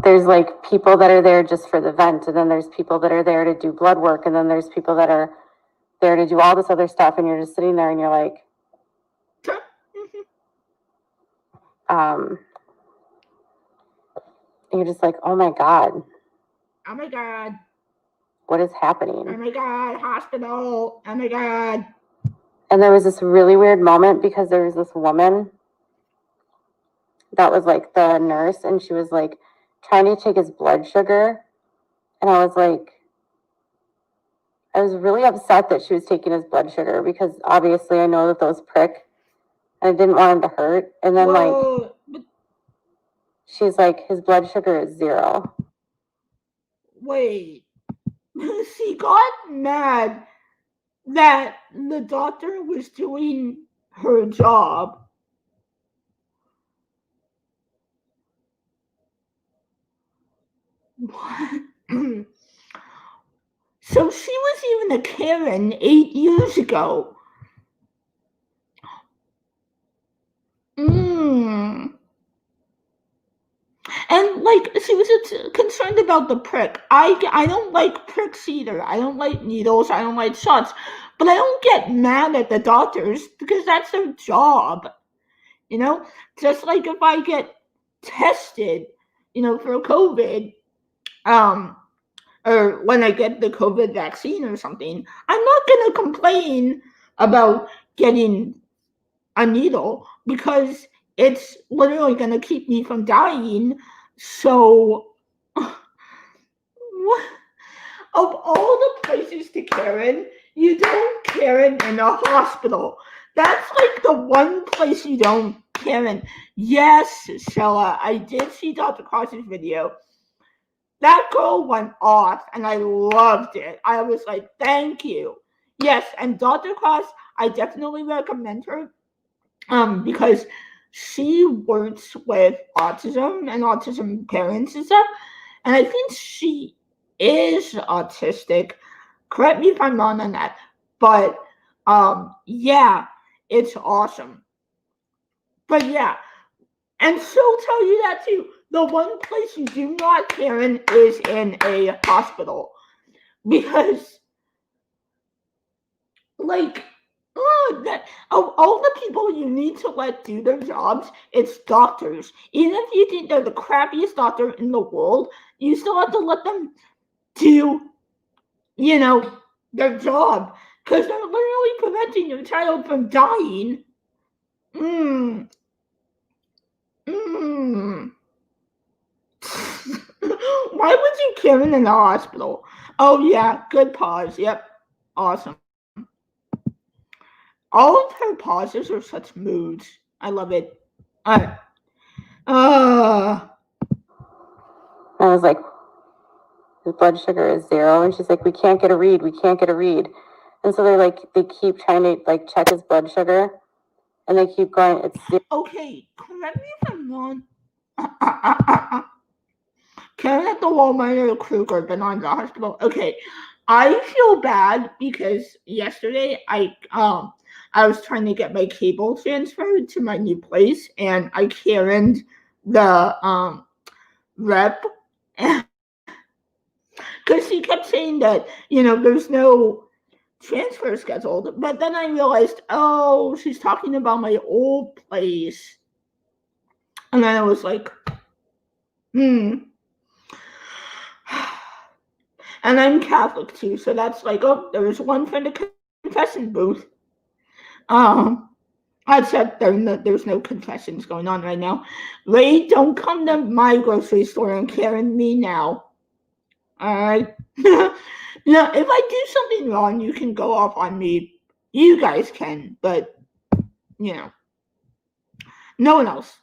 There's like people that are there just for the vent, and then there's people that are there to do blood work, and then there's people that are there to do all this other stuff, and you're just sitting there and you're like, you're just like, oh my God. Oh my God. What is happening? Oh my God, hospital. Oh my God. And there was this really weird moment because there was this woman that was like the nurse, and she was like trying to take his blood sugar. And I was really upset that she was taking his blood sugar, because obviously I know that those prick, and I didn't want him to hurt. And then she's like, his blood sugar is 0. Wait. She got mad that the doctor was doing her job. What? So she was even a Karen 8 years ago. And like she was concerned about the prick. I don't like pricks either. I don't like needles. I don't like shots. But I don't get mad at the doctors because that's their job. You know, just like if I get tested, for COVID, or when I get the COVID vaccine or something, I'm not gonna complain about getting a needle because it's literally gonna keep me from dying. So, what? Of all the places to Karen, you don't Karen in a hospital. That's like the one place you don't Karen. Yes, Shella, I did see Dr. Cross's video. That girl went off and I loved it. I was like, thank you. Yes, and Dr. Cross, I definitely recommend her because she works with autism and autism parents and stuff. And I think she is autistic. Correct me if I'm wrong on that. But yeah, it's awesome. But yeah, and she'll tell you that too. The one place you do not Karen is in a hospital. Because like that of all the people you need to let do their jobs, it's doctors. Even if you think they're the crappiest doctor in the world, you still have to let them do, their job. Because they're literally preventing your child from dying. Why would you kill him in the hospital? Oh yeah, good pause. Yep. Awesome. All of her pauses are such moods. I love it. Alright. I was like, his blood sugar is 0, and she's like, we can't get a read, and so they keep trying to like check his blood sugar, and they keep going, it's 0. Okay, correct me if I'm wrong. Karen at the Walmart or Kruger, but not in the hospital. Okay, I feel bad because yesterday I was trying to get my cable transferred to my new place, and I Karened the rep, because she kept saying that there's no transfer scheduled. But then I realized, oh, she's talking about my old place, and then I was like, And I'm Catholic too, so that's like, oh, there's one for the confession booth. Except there's no confessions going on right now. Ray, don't come to my grocery store and Karen me now. Alright? Now, if I do something wrong, you can go off on me. You guys can, but, no one else.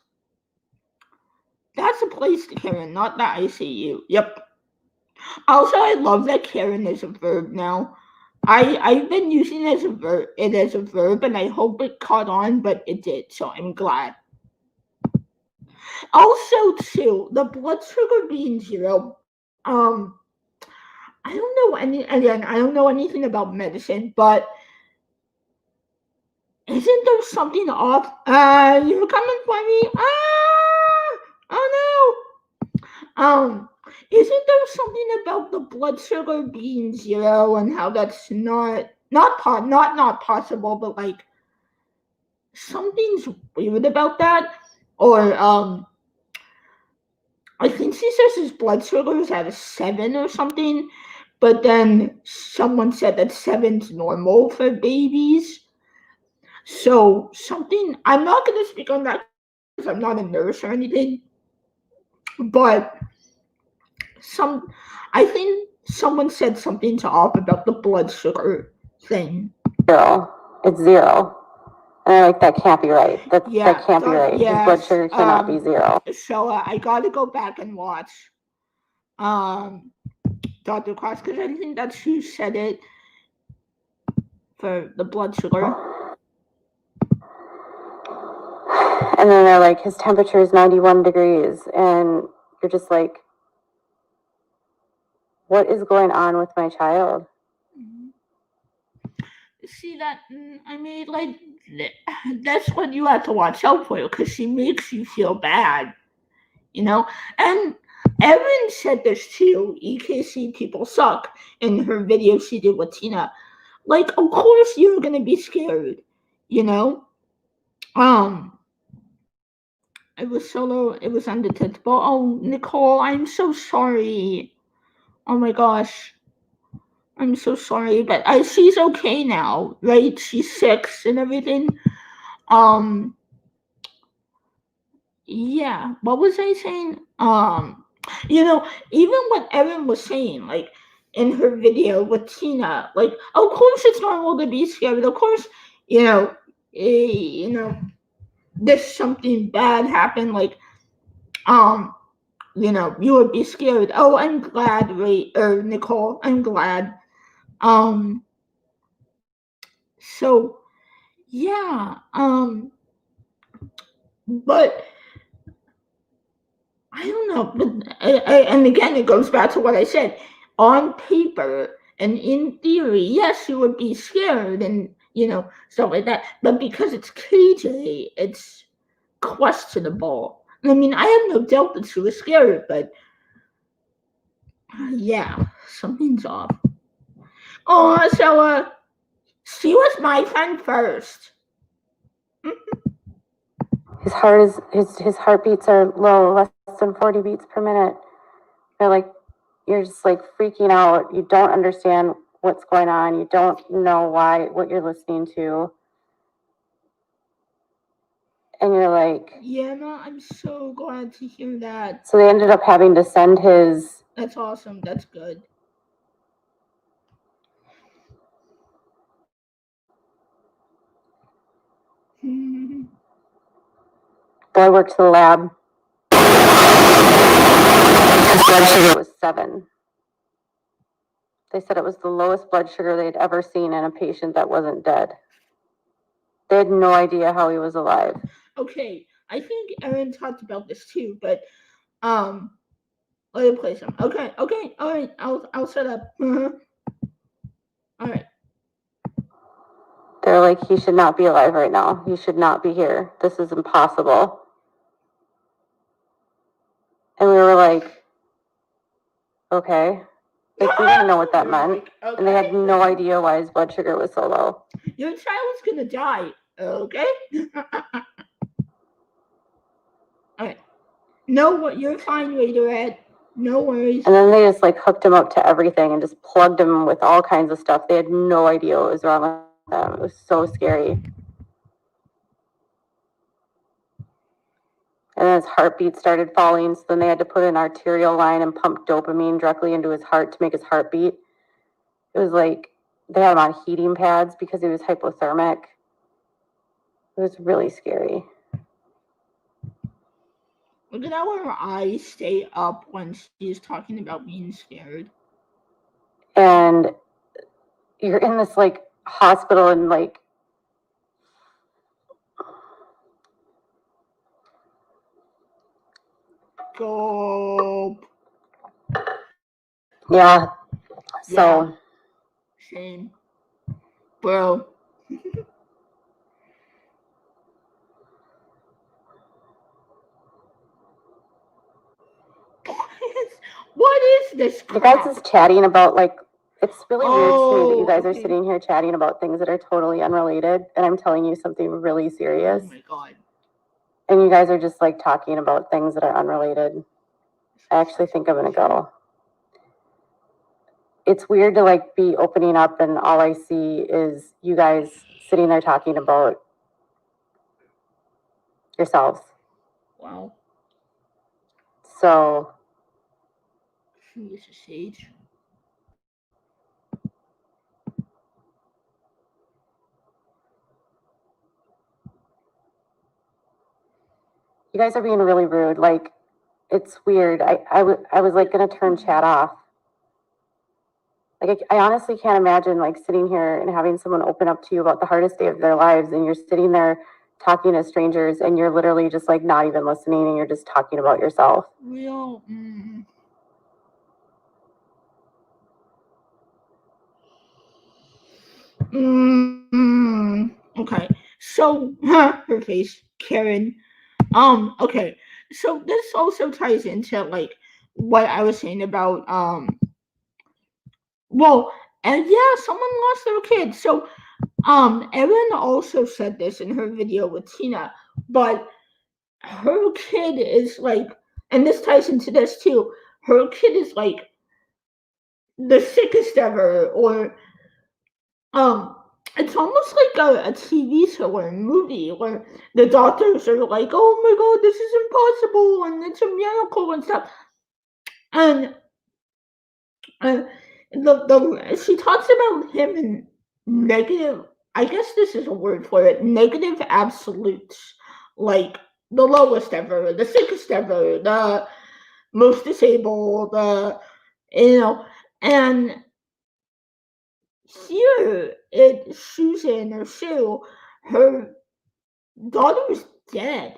That's a place to Karen, not the ICU. Yep. Also, I love that Karen is a verb now. I've been using it as a verb, and I hope it caught on, but it did, so I'm glad. Also, too, the blood sugar being 0. I don't know I don't know anything about medicine, but isn't there something off? You're coming for me? Oh no! Isn't there something about the blood sugar being 0 and how that's not possible, but like something's weird about that? Or I think she says his blood sugar is at a 7 or something, but then someone said that 7's normal for babies. So something, I'm not going to speak on that because I'm not a nurse or anything, but I think someone said something's off about the blood sugar thing. 0. It's 0. And I'm like, that can't be right. That can't be right. Yes, his blood sugar cannot be 0. So I got to go back and watch Dr. Cross, because I think that's who said it for the blood sugar. And then they're like, his temperature is 91 degrees. And you're just like, what is going on with my child? See that? I mean, like, that's what you have to watch out for, because she makes you feel bad. you know? And Erin said this too, EKC people suck, in her video she did with Tina. Like, of course you're gonna be scared, you know? It was solo, it was undetectable. Oh, Nicole, I'm so sorry. Oh my gosh. I'm so sorry, but she's okay now, right? She's 6 and everything. Um, yeah. What was I saying? Even what Erin was saying, like in her video with Tina, like, of course it's normal to be scared. Of course, there's something bad happened, like, you would be scared. Oh, I'm glad, Nicole. I'm glad. So yeah. But I don't know. But and again, it goes back to what I said. On paper and in theory, yes, you would be scared and stuff like that. But because it's KJ, it's questionable. I mean, I have no doubt that she was scared, but yeah, something's off. Oh, so she was my friend first. His heart is his heartbeats are low, less than 40 beats per minute. You're just like freaking out. You don't understand what's going on. You don't know what you're listening to. And you're like, yeah, no, I'm so glad to hear that. So they ended up having to send his. That's awesome. That's good. Boy worked to the lab. His blood sugar was 7. They said it was the lowest blood sugar they'd ever seen in a patient that wasn't dead. They had no idea how he was alive. Okay, I think Erin talked about this too, but let me play some. Okay, all right, I'll set up. All right. They're like, he should not be alive right now. He should not be here. This is impossible. And we were like, okay. Like, we didn't know what that meant. Like, okay. And they had no idea why his blood sugar was so low. Your child's gonna die, okay? Alright. No, what you're fine, Radiohead. No worries. And then they just like hooked him up to everything and just plugged him with all kinds of stuff. They had no idea what was wrong with them. It was so scary. And then his heartbeat started falling. So then they had to put an arterial line and pump dopamine directly into his heart to make his heart beat. It was like they had him on heating pads because he was hypothermic. It was really scary. Look at how her eyes stay up when she's talking about being scared. And you're in this like hospital and like Go. Yeah. So shame. Bro. What is this crap? You guys is chatting about like, it's really weird to me that you guys are sitting here chatting about things that are totally unrelated, and I'm telling you something really serious. Oh my god. And you guys are just like talking about things that are unrelated. I actually think I'm gonna go. It's weird to like be opening up and all I see is you guys sitting there talking about yourselves. Wow. So. This is Sage. You guys are being really rude. Like, it's weird. I was like gonna turn chat off. Like, I honestly can't imagine like sitting here and having someone open up to you about the hardest day of their lives, and you're sitting there talking to strangers, and you're literally just like not even listening, and you're just talking about yourself. Real. Okay. So, her face, Karen. Okay. so this also ties into like what I was saying about well, and yeah, someone lost their kid. So Erin also said this in her video with Tina, but her kid is like, and this ties into this too, her kid is like the sickest ever, or it's almost like a TV show or a movie where the doctors are like, oh my god, this is impossible and it's a miracle and stuff. And she talks about him in negative, I guess this is a word for it, negative absolutes, like the lowest ever, the sickest ever, the most disabled, and here it's Susan or Sue, her daughter's dead.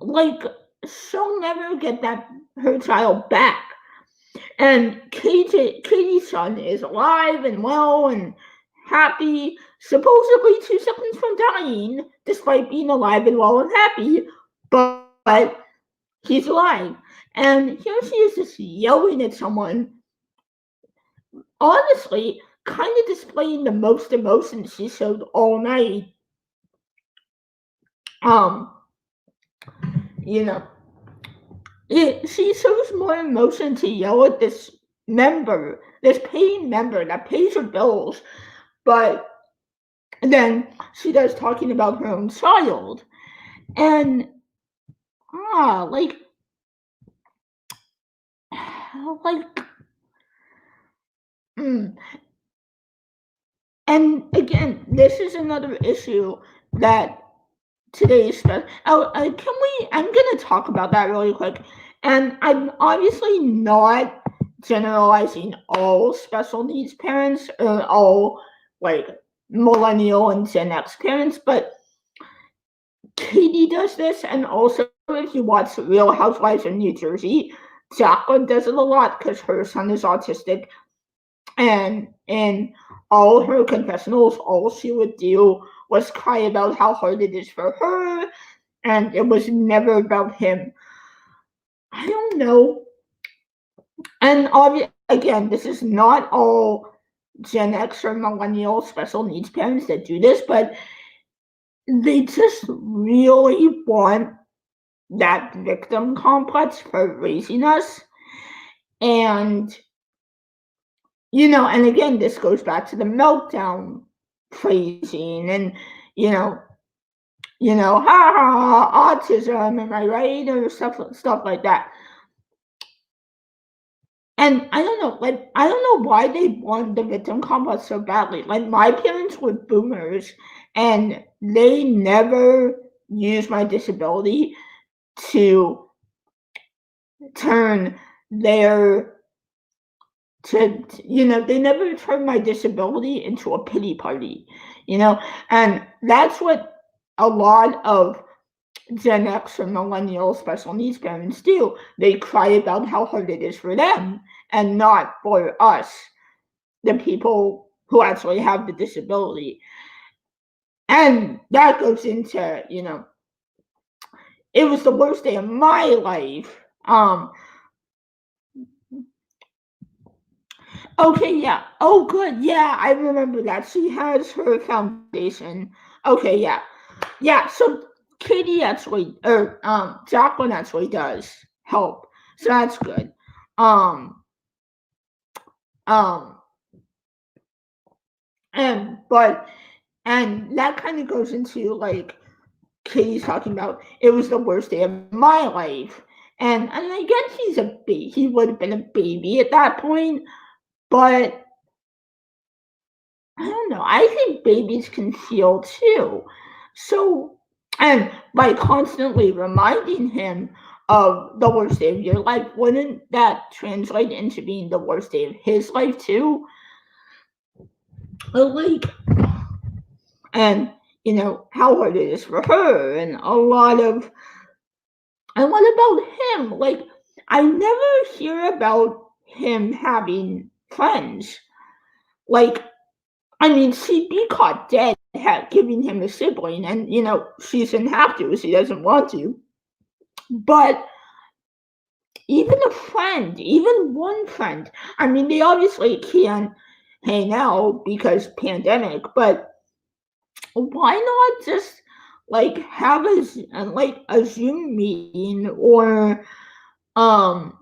Like, she'll never get her child back. And Katie's son is alive and well and happy, supposedly 2 seconds from dying, despite being alive and well and happy, but he's alive. And here she is just yelling at someone, honestly, kind of displaying the most emotion she showed all night. You know, she shows more emotion to yell at this paying member that pays her bills, but then she does talking about her own child. And like and again, this is another issue that today's can we, I'm gonna talk about that really quick. And I'm obviously not generalizing all special needs parents or all like millennial and Gen X parents, but Katie does this, and also if you watch Real Housewives of New Jersey, Jacqueline does it a lot because her son is autistic, and in all her confessionals, all she would do was cry about how hard it is for her, and it was never about him. I don't know. And again, this is not all Gen X or millennial special needs parents that do this, but they just really want that victim complex for raising us. And, and again, this goes back to the meltdown praising and, ha ha, autism, am I right? Or stuff like that. And I don't know, I don't know why they want the victim complex so badly. Like, my parents were boomers, and they never used my disability to turn their, they never turned my disability into a pity party, and that's what a lot of Gen X or millennial special needs parents do. They cry about how hard it is for them and not for us, the people who actually have the disability. And that goes into, it was the worst day of my life. Okay, yeah. Oh, good. Yeah, I remember that. She has her foundation. Okay, yeah. Yeah, so Katie actually, or Jacqueline actually does help. So that's good. Um, and that kind of goes into like Katie's talking about, it was the worst day of my life. And I guess he's a baby. He would have been a baby at that point, but I don't know. I think babies can feel too. So, and by constantly reminding him of the worst day of your life, wouldn't that translate into being the worst day of his life too? Like, and how hard it is for her, and and what about him? Like, I never hear about him having friends. Like, I mean, she'd be caught dead giving him a sibling, and she shouldn't have to. She doesn't want to. But even a friend, even one friend, I mean, they obviously can't hang out because pandemic, but why not just like have a Zoom meeting or um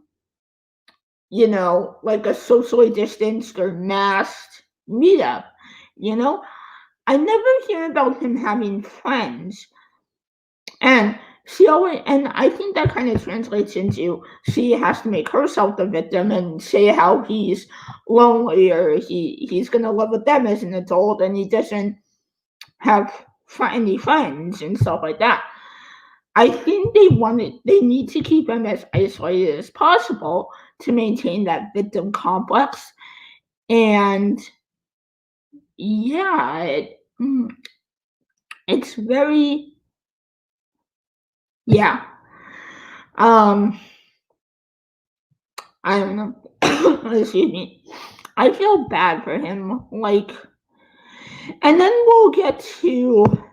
like a socially distanced or masked meetup, you know? I never hear about him having friends. And and I think that kind of translates into she has to make herself the victim and say how he's lonely or he's gonna live with them as an adult and he doesn't have any friends and stuff like that. I think they need to keep him as isolated as possible to maintain that victim complex. And yeah, it's very yeah. Um, I don't know. Excuse me. I feel bad for him. And then we'll get to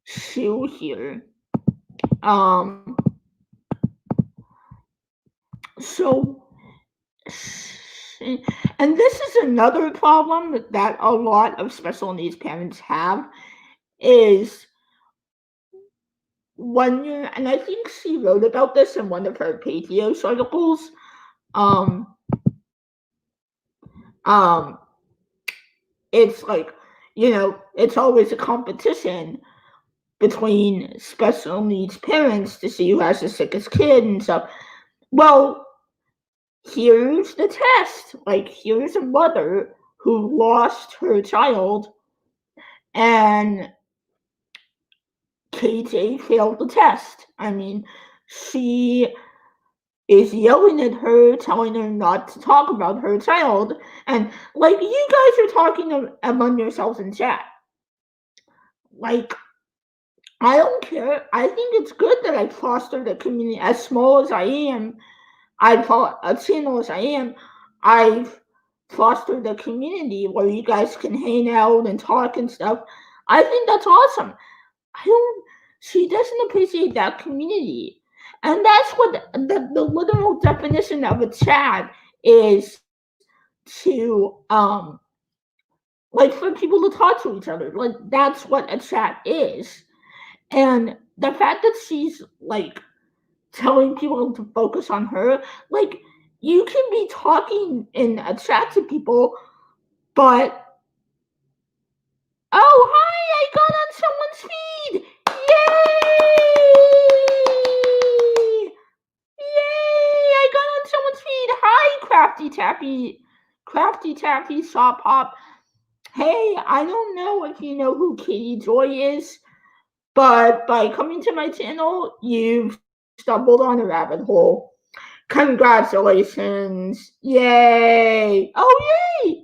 Sue here. Um, so, and this is another problem that a lot of special needs parents have is when you're, and I think she wrote about this in one of her Pathos articles. Um, um, it's like, it's always a competition between special needs parents to see who has the sickest kid and stuff. Well, here's the test. Like, here's a mother who lost her child and KJ failed the test. I mean, she is yelling at her, telling her not to talk about her child. And, like, you guys are talking among yourselves in chat. Like, I don't care. I think it's good that I fostered a community as small as I am. As small as I am, I've fostered a community where you guys can hang out and talk and stuff. I think that's awesome. She doesn't appreciate that community. And that's what the literal definition of a chat is to, like for people to talk to each other. Like that's what a chat is. And the fact that she's like telling people to focus on her, like you can be talking in a chat to people, but oh hi, I got on someone's feed! Yay! Yay! I got on someone's feed. Hi, Crafty Tappy Saw Pop. Hey, I don't know if you know who Katie Joy is, but by coming to my channel, you've stumbled on a rabbit hole. Congratulations! Yay! Oh, yay!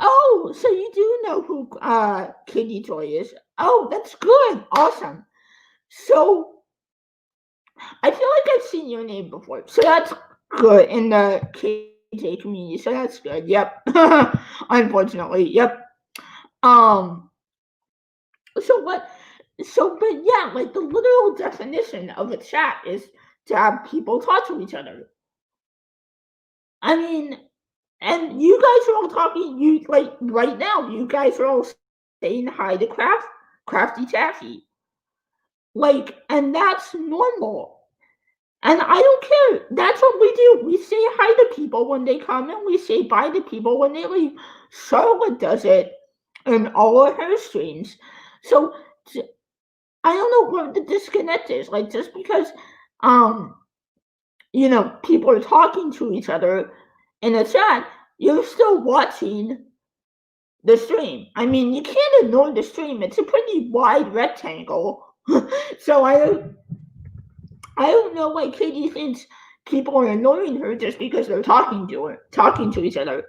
Oh, so you do know who Katie Joy is. Oh, that's good. Awesome. So I feel like I've seen your name before. So that's good in the KJ community. So that's good. Yep. Unfortunately. Yep. Um but yeah, like the literal definition of a chat is to have people talk to each other. I mean, and you guys are all talking, you like right now, you guys are all saying hi to Crafty Taffy. Like, and that's normal. And I don't care. That's what we do. We say hi to people when they come and we say bye to people when they leave. Charlotte does it in all of her streams. So I don't know what the disconnect is. Like just because people are talking to each other in a chat, you're still watching the stream. I mean, you can't ignore the stream. It's a pretty wide rectangle. So I don't know why Katie thinks people are annoying her just because they're talking to each other.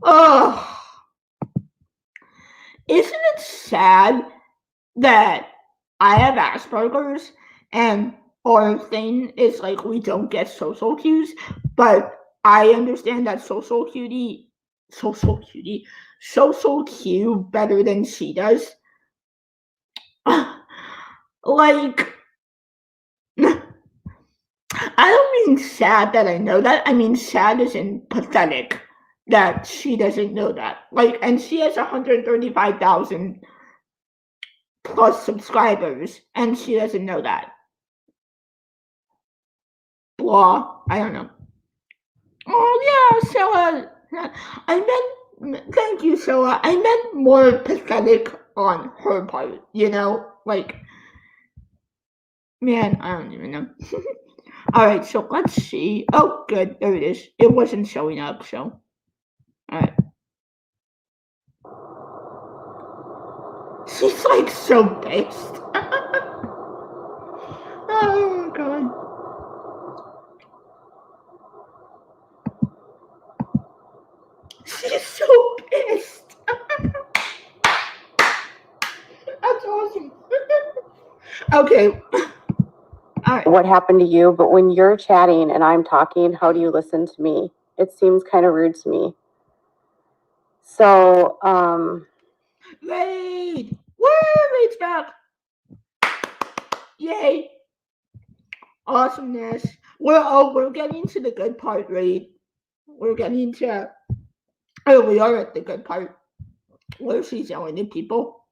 Oh, isn't it sad that I have Asperger's and our thing is like we don't get social cues, but I understand that social cue better than she does. Like I don't mean sad that I know that. I mean sad as in pathetic that she doesn't know that. Like, and she has 135,000 plus subscribers, and she doesn't know that. Blah. I don't know. Oh yeah, Sarah. Thank you, Sarah. I meant more pathetic on her part. You know, like, man, I don't even know. All right, so let's see. Oh, good, there it is. It wasn't showing up, so all right. She's like so pissed. Oh god. She's so pissed. That's awesome. Okay. All right. What happened to you, but when you're chatting and I'm talking, how do you listen to me? It seems kind of rude to me. So, Raid! Woo! Raid's back! Yay! Awesomeness. We're getting to the good part, Raid. We are at the good part where she's yelling at people.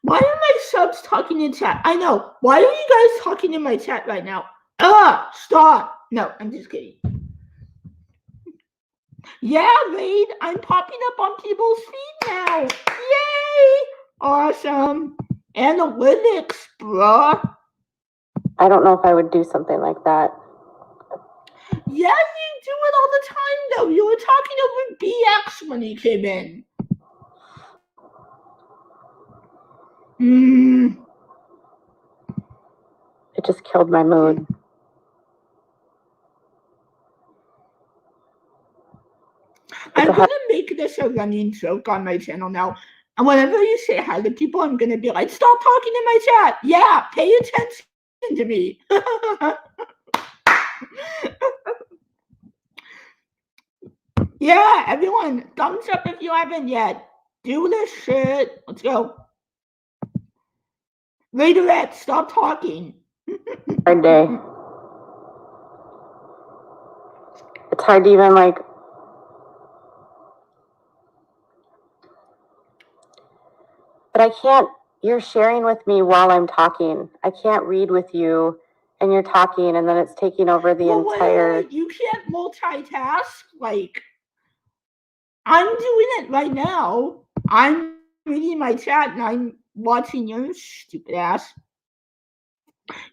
Why are my subs talking in chat? I know. Why are you guys talking in my chat right now? Stop. No, I'm just kidding. Yeah, Raid, I'm popping up on people's feed now. Yay! Awesome. Analytics, bruh. I don't know if I would do something like that. Yeah, you do it all the time, though. You were talking over BX when he came in. It just killed my mood. I'm going to make this a running joke on my channel now. And whenever you say hi to people, I'm going to be like, stop talking in my chat. Yeah, pay attention to me. Yeah, everyone, thumbs up if you haven't yet. Do this shit. Let's go. Redirect, stop talking. Hard day. It's hard to even like. But I can't, you're sharing with me while I'm talking. I can't read with you and you're talking and then it's taking over the entire. Wait. You can't multitask? Like, I'm doing it right now. I'm reading my chat and I'm watching your stupid ass.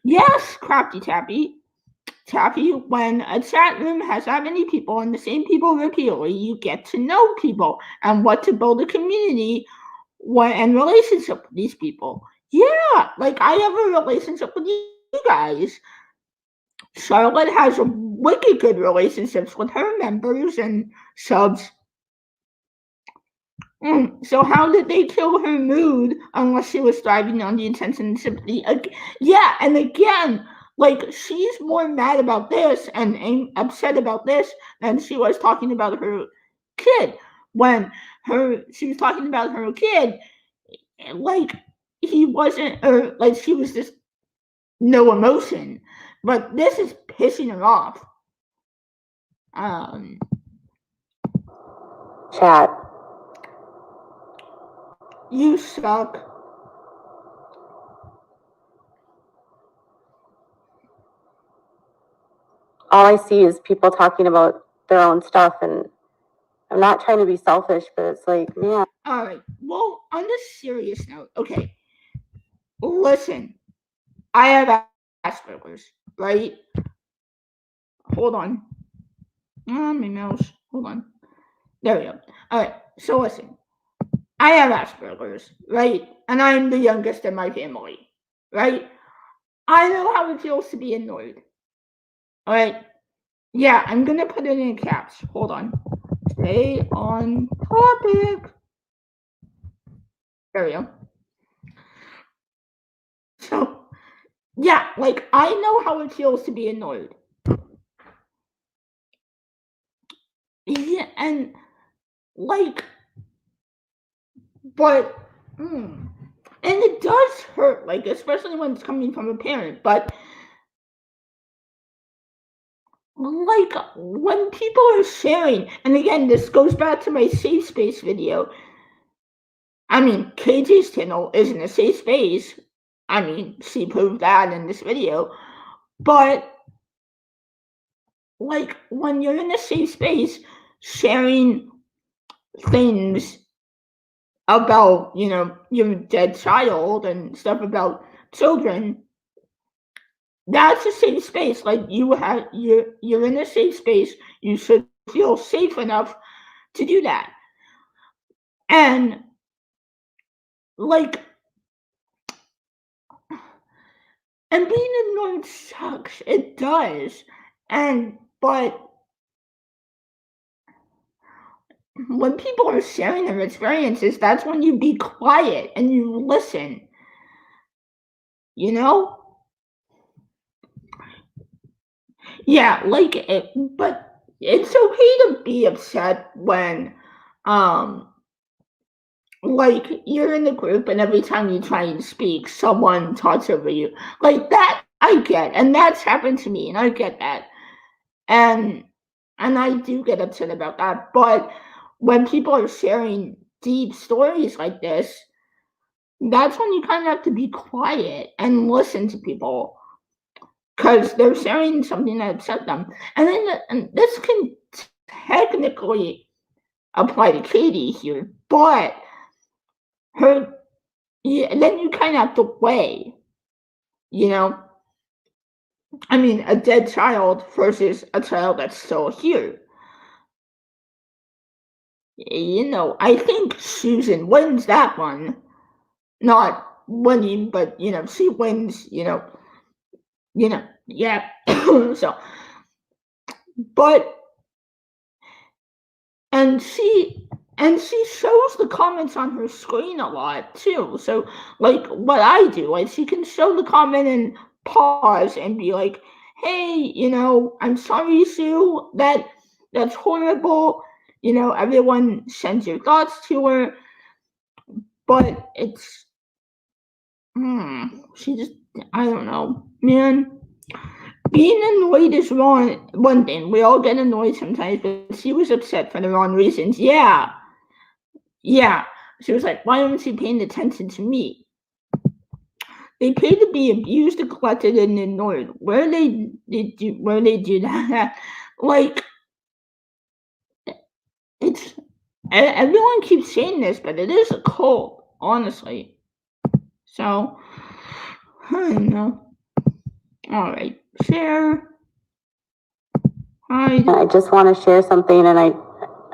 Yes, Crafty Tappy. Tappy, when a chat room has that many people and the same people repeatedly, you get to know people and what to build a community and relationship with these people. Yeah, like I have a relationship with you guys. Charlotte has a wicked good relationships with her members and subs. So how did they kill her mood unless she was thriving on the attention and sympathy? Yeah, and again, like she's more mad about this and upset about this than she was talking about her kid. When she was talking about her kid, like he wasn't, or like she was just no emotion. But this is pissing her off. Chat. You suck. All I see is people talking about their own stuff, and I'm not trying to be selfish, but it's like, man. All right. Well, on a serious note, okay. Listen, I have Asperger's, right? Hold on. My mouse. Hold on. There we go. All right. So listen, I have Asperger's, right? And I'm the youngest in my family, right? I know how it feels to be annoyed. All right. Yeah, I'm gonna put it in caps. Hold on. Stay on topic. There we go. So, yeah, like I know how it feels to be annoyed. Yeah, and like, but, and it does hurt, like especially when it's coming from a parent. But like when people are sharing, and again, this goes back to my safe space video. I mean, KJ's channel isn't a safe space. I mean, she proved that in this video. But like when you're in a safe space, sharing things about, you know, your dead child and stuff about children, that's a safe space. Like you're in a safe space. You should feel safe enough to do that. And like, and being ignored sucks. It does. But when people are sharing their experiences, that's when you be quiet and you listen. You know? Yeah, like it, but it's okay to be upset when, like you're in the group and every time you try and speak, someone talks over you. Like that, I get, and that's happened to me, and I get that, and I do get upset about that. But when people are sharing deep stories like this, that's when you kind of have to be quiet and listen to people because they're sharing something that upset them. And this can technically apply to Katie here, but her, yeah, then you kind of have to weigh, you know? I mean, a dead child versus a child that's still here. You know, I think Susan wins that one. Not winning, but, you know, she wins, yeah. So, but and she shows the comments on her screen a lot too. So like what I do, like she can show the comment and pause and be like, hey, you know, I'm sorry, Sue, that's horrible. You know, everyone sends your thoughts to her, but it's she just, I don't know, man. Being annoyed is one thing. We all get annoyed sometimes, but she was upset for the wrong reasons. Yeah. She was like, why aren't you paying attention to me? They pay to be abused, neglected, and ignored. Where they do that? Like, it's everyone keeps saying this, but it is a cult, honestly. So, I don't know. All right, share. I just want to share something, and I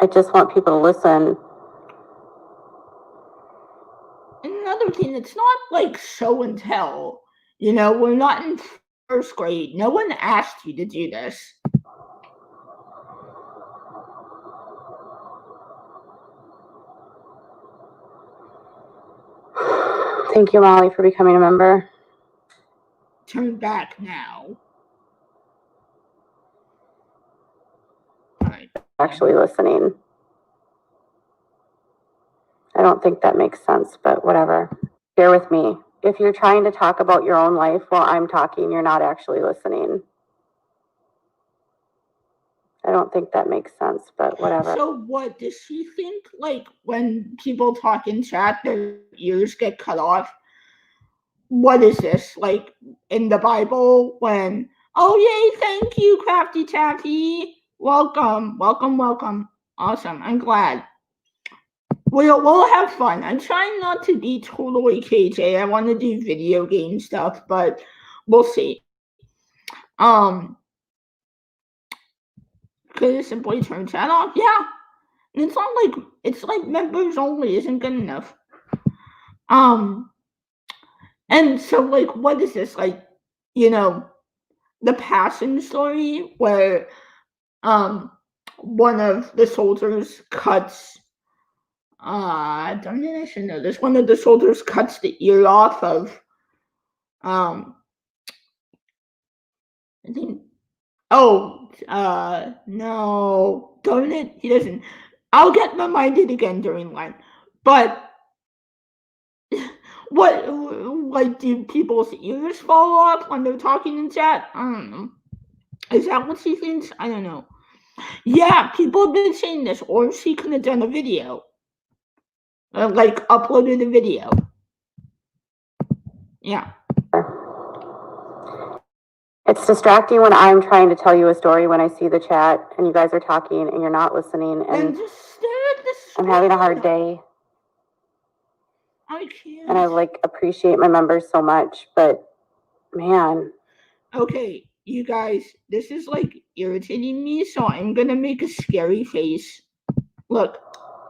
just want people to listen. Another thing, it's not like show and tell. You know, we're not in first grade. No one asked you to do this. Thank you, Molly, for becoming a member. Turn back now. All right. Actually listening. I don't think that makes sense, but whatever. Bear with me. If you're trying to talk about your own life while I'm talking, you're not actually listening. I don't think that makes sense, but whatever. So what does she think? Like when people talk in chat, their ears get cut off? What is this? Like in the Bible when, oh yay, thank you, Crafty Taffy. Welcome. Awesome. I'm glad. We'll have fun. I'm trying not to be totally KJ. I want to do video game stuff, but we'll see. Could it simply turn chat off? Yeah. And it's like members only isn't good enough. And so like what is this? Like, you know, the Passion story where one of the soldiers cuts darn it, I should know this. One of the soldiers cuts the ear off of I think no, darn it, he doesn't. I'll get reminded again during line. But what, like, do people's ears fall off when they're talking in chat? I don't know. Is that what she thinks? I don't know. Yeah, people have been saying this, or she could have done a video. Like, uploaded a video. Yeah. It's distracting when I'm trying to tell you a story when I see the chat and you guys are talking and you're not listening, Then and just stare at the I'm screen. having a hard day. I can't. And I like appreciate my members so much, but man. Okay, you guys, this is like irritating me, so I'm gonna make a scary face. Look,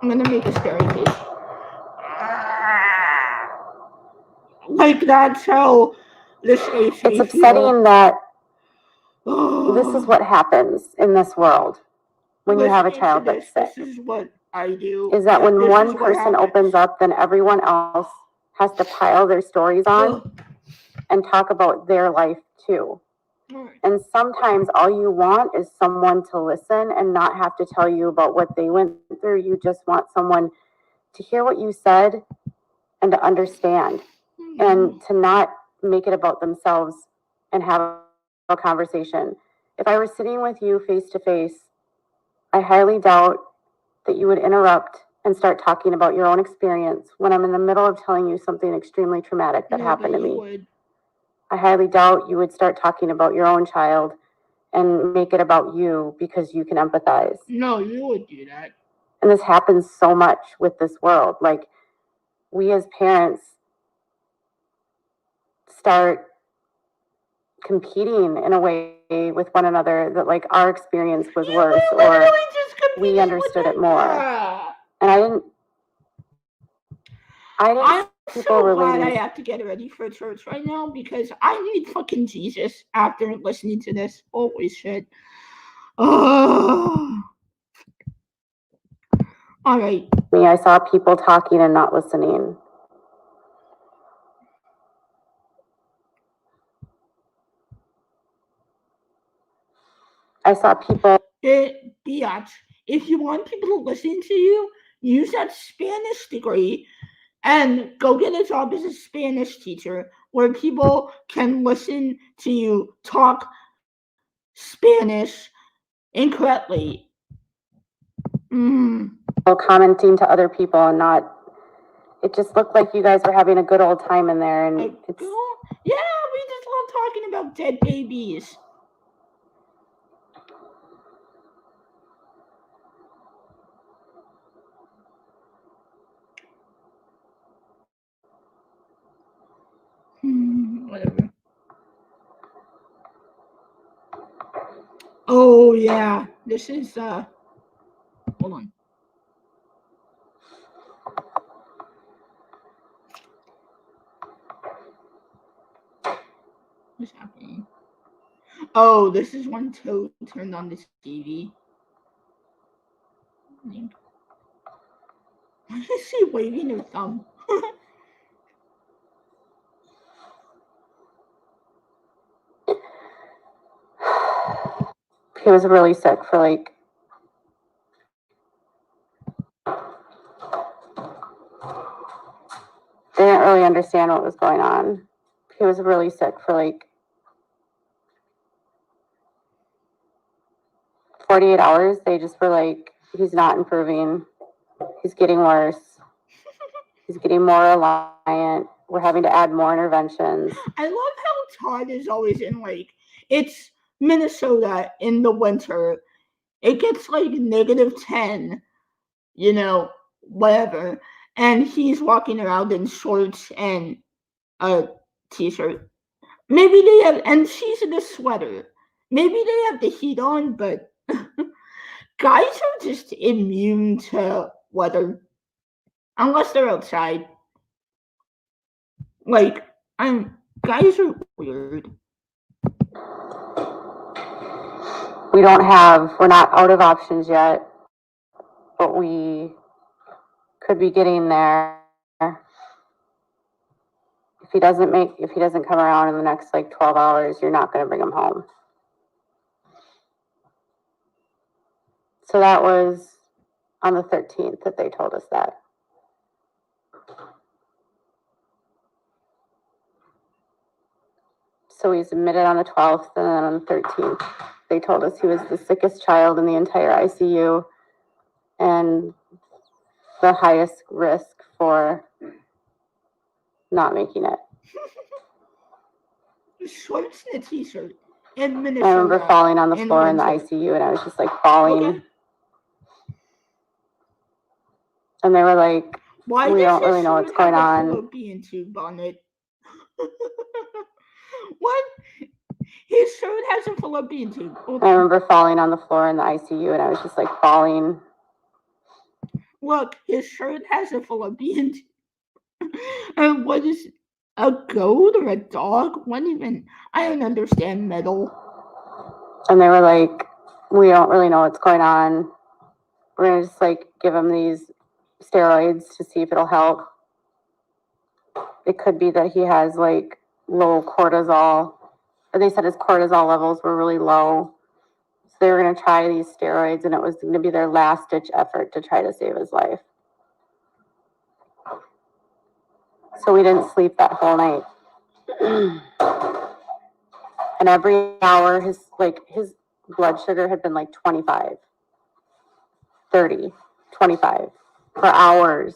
I'm gonna make a scary face. Like, that's how this makes me It's upsetting feel. that this is what happens in this world when you have a child that's sick. This is what I do. Is that when This one is what person happens. opens up, then everyone else has to pile their stories on and talk about their life too. And sometimes all you want is someone to listen and not have to tell you about what they went through. You just want someone to hear what you said and to understand and to not make it about themselves and have a conversation. If I were sitting with you face to face, I highly doubt that you would interrupt and start talking about your own experience when I'm in the middle of telling you something extremely traumatic that happened to me. I highly doubt you would start talking about your own child and make it about you because you can empathize. No, you would do that. And this happens so much with this world. Like, we as parents start competing in a way with one another that like our experience was worse or we understood it more. And I didn't I'm people so relating. glad I have to get ready for church right now because I need fucking Jesus after listening to this. Holy shit. Oh. All right. I saw people talking and not listening. I saw people. Biatch, if you want people to listen to you, use that Spanish degree and go get a job as a Spanish teacher where people can listen to you talk Spanish incorrectly. Commenting to other people and not. It just looked like you guys were having a good old time in there, and yeah, we just love talking about dead babies. Whatever. Oh yeah, this is hold on. What's happening? Oh, this is when Toad turned on the TV. Why is she waving her thumb? He was really sick for like they didn't really understand what was going on. He was really sick for like 48 hours. They just were like, he's not improving. He's getting worse. He's getting more reliant. We're having to add more interventions. I love how Todd is always in like, it's Minnesota in the winter. It gets like -10, you know, whatever. And he's walking around in shorts and a t-shirt. Maybe they have, and she's in a sweater. Maybe they have the heat on, but guys are just immune to weather. Unless they're outside. Like, guys are weird. We're not out of options yet, but we could be getting there. If he doesn't come around in the next like 12 hours, you're not going to bring him home. So that was on the 13th that they told us that. So we submitted on the 12th and then on the 13th, they told us he was the sickest child in the entire ICU and the highest risk for not making it. Shorts and a t-shirt. I remember falling on the floor in the ICU, and I was just like bawling. Okay. And they were like, Why we does don't really know what's going on. fallopian tube on it? What? His shirt has a fallopian tube. I remember falling on the floor in the ICU, and I was just like bawling. Look, his shirt has a fallopian tube. And what is a goat or a dog? What even? I don't understand metal. And they were like, we don't really know what's going on. We're gonna just like give him these steroids to see if it'll help. It could be that he has like low cortisol. They said his cortisol levels were really low. So they were going to try these steroids, and it was going to be their last ditch effort to try to save his life. So we didn't sleep that whole night. And every hour his blood sugar had been like 25, 30, 25 for hours.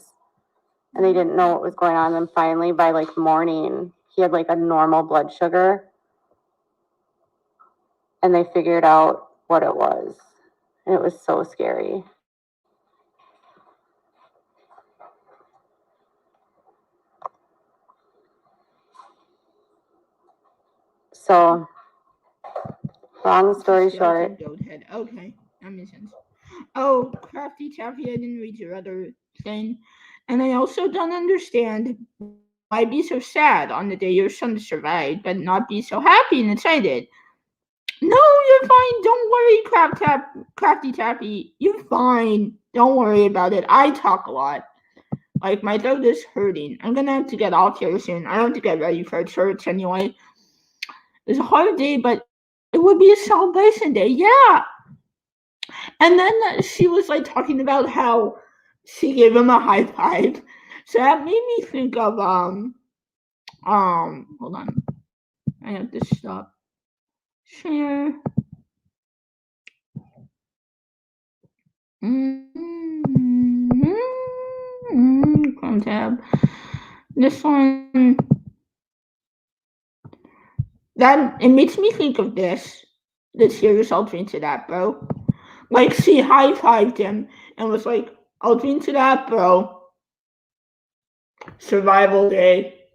And they didn't know what was going on. And finally, by like morning, he had like a normal blood sugar. And they figured out what it was. And it was so scary. So, long story short. Okay, that makes sense. Oh, Crafty Taffy, I didn't read your other thing. And I also don't understand why be so sad on the day your son survived, but not be so happy and excited. No, you're fine. Don't worry, Crafty Taffy. You're fine. Don't worry about it. I talk a lot. Like, my throat is hurting. I'm gonna have to get off here soon. I have to get ready for church anyway. It's a hard day, but it would be a celebration day. Yeah. And then she was like talking about how she gave him a high five. So that made me think of hold on. I have to stop. Share. Chrome tab. This one. That it makes me think of this. The series I'll drink to that, bro. Like she high-fived him and was like, I'll drink to that, bro. Survival day.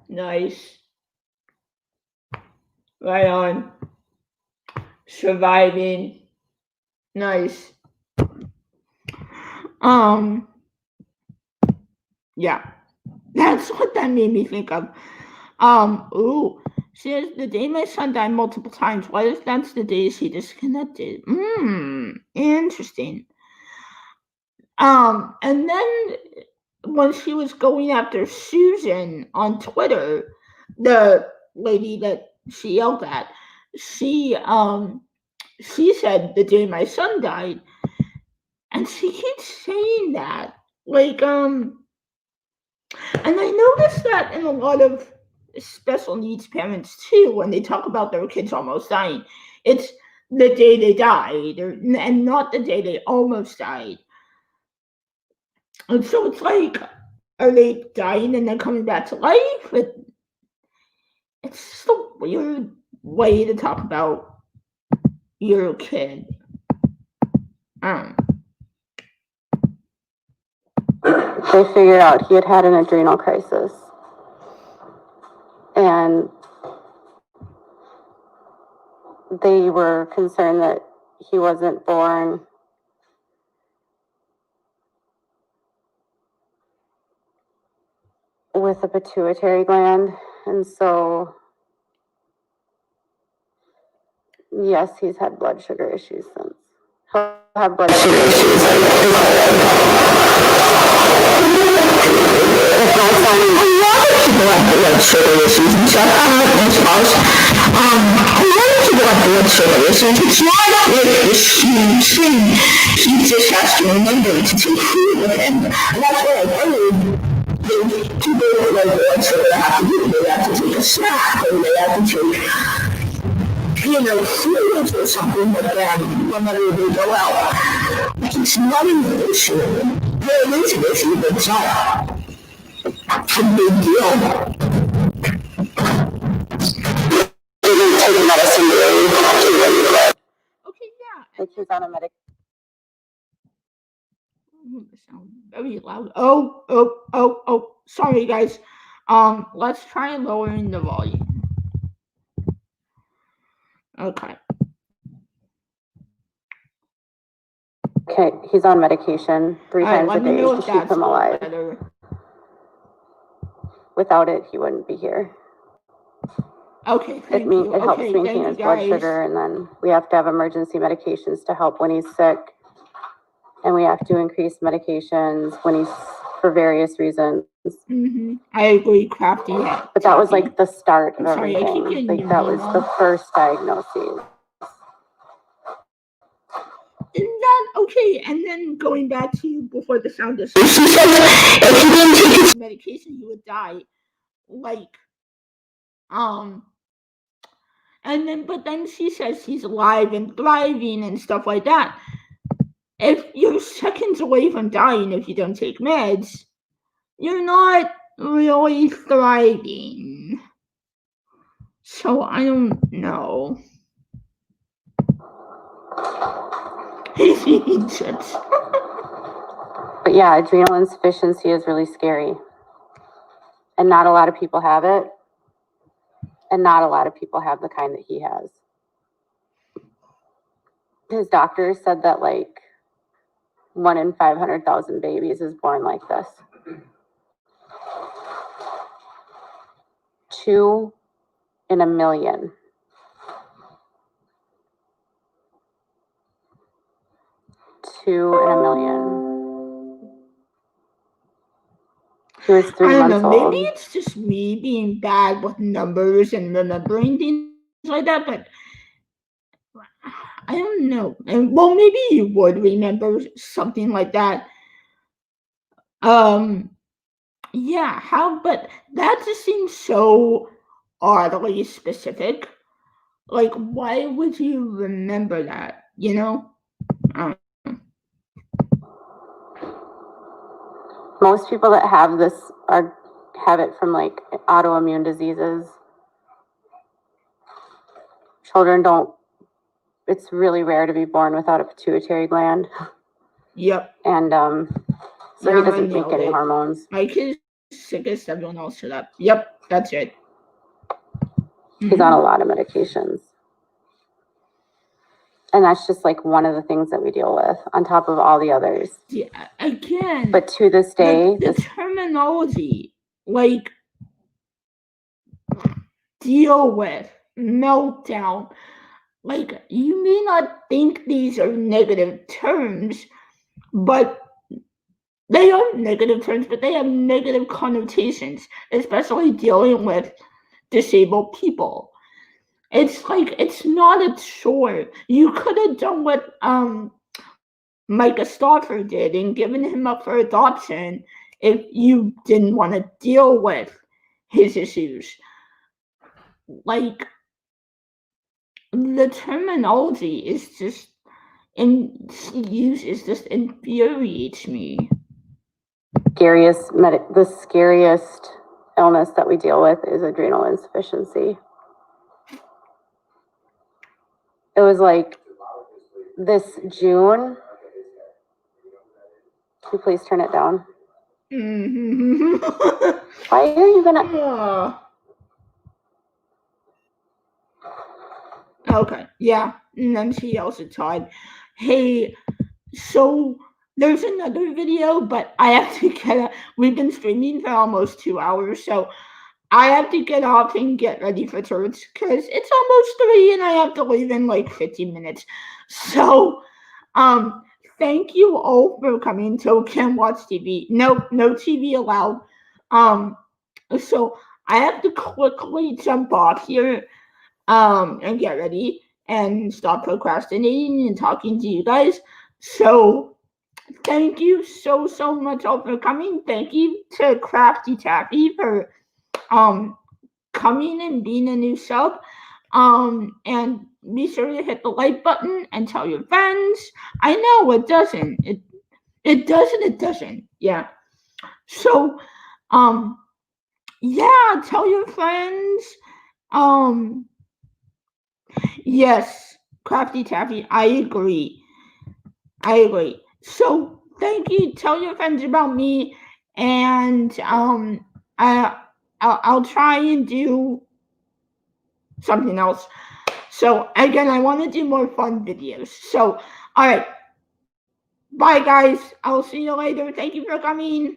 Nice. Right on. Surviving. Nice. Yeah. That's what that made me think of. Ooh. Says the day my son died multiple times. What if that's the day she disconnected? Interesting. And then when she was going after Susan on Twitter, the lady that she yelled at, she said the day my son died, and she keeps saying that, like, and I noticed that in a lot of special needs parents too, when they talk about their kids almost dying, it's the day they died, and not the day they almost died. And so it's like, are they dying and then coming back to life? It's just a weird way to talk about your kid. They figured out he had an adrenal crisis. And they were concerned that he wasn't born with a pituitary gland. And so, yes, he's had blood sugar issues since. He'll have blood sugar issues. Blood sugar issues and stuff. A lot of people have blood sugar issues. It's not like this huge thing. He just has to remember to take food with him. And that's what I've heard. People with low blood sugar have to do. They have to take a snack, or they have to take serious or something, but then whenever they go out, it's not an issue. Well, it is an issue, but it's not a big deal. Take medicine okay, yeah. Like he's on a medic. Sound very loud. Oh. Sorry, guys. Let's try lowering the volume. Okay. Okay, he's on medication 3 times a day to keep him alive. Better. Without it, he wouldn't be here. Okay, it helps maintain his blood sugar, and then we have to have emergency medications to help when he's sick, and we have to increase medications when he's for various reasons. I agree, Crafty. But that was like the start of everything. Like that was the first diagnosis. Isn't that okay? And then going back to before the sound is, she said if he didn't take his medication, he would die. Like, and then but then she says he's alive and thriving and stuff like that. If you're seconds away from dying if you don't take meds, you're not really thriving. So I don't know. He's eating chips. But yeah, adrenal insufficiency is really scary. And not a lot of people have it. And not a lot of people have the kind that he has. His doctor said that like 1 in 500,000 babies is born like this. 2 in a million. 2 in a million. He was 3 months old. Maybe it's just me being bad with numbers and remembering things like that, but I don't know. And well, maybe you would remember something like that. Yeah, but that just seems so oddly specific. Like, why would you remember that? You know? Most people that have this have it from like autoimmune diseases. Children don't. It's really rare to be born without a pituitary gland. Yep. And so he doesn't make any hormones. My kid is sick as everyone else. Shut up. Yep, that's it. He's on a lot of medications. And that's just like one of the things that we deal with on top of all the others. Yeah, again. But to this day, the terminology, like deal with, meltdown, like you may not think these are negative terms, but they are negative terms, but they have negative connotations, especially dealing with disabled people. It's like, it's not a chore. You could have done what Micah Stauffer did and given him up for adoption if you didn't want to deal with his issues. Like, the terminology is just, and just infuriates me. The scariest illness that we deal with is adrenal insufficiency. It was like this June. Can you please turn it down? Why are you gonna? Okay, yeah. And then she also Todd, hey, so there's another video, but I have to get. We've been streaming for almost 2 hours, so I have to get off and get ready for church because it's almost 3 and I have to leave in like 15 minutes. So, thank you all for coming to Can Watch TV. No TV allowed. So I have to quickly jump off here, and get ready and stop procrastinating and talking to you guys. So thank you so much all for coming. Thank you to Crafty Taffy for coming and being a new sub. And be sure to hit the like button and tell your friends. I know it doesn't. It doesn't. Yeah. So, yeah, tell your friends. Yes, Crafty Taffy, I agree. So, thank you. Tell your friends about me, and I'll try and do something else. So again, I want to do more fun videos. So, all right. Bye, guys. I'll see you later. Thank you for coming.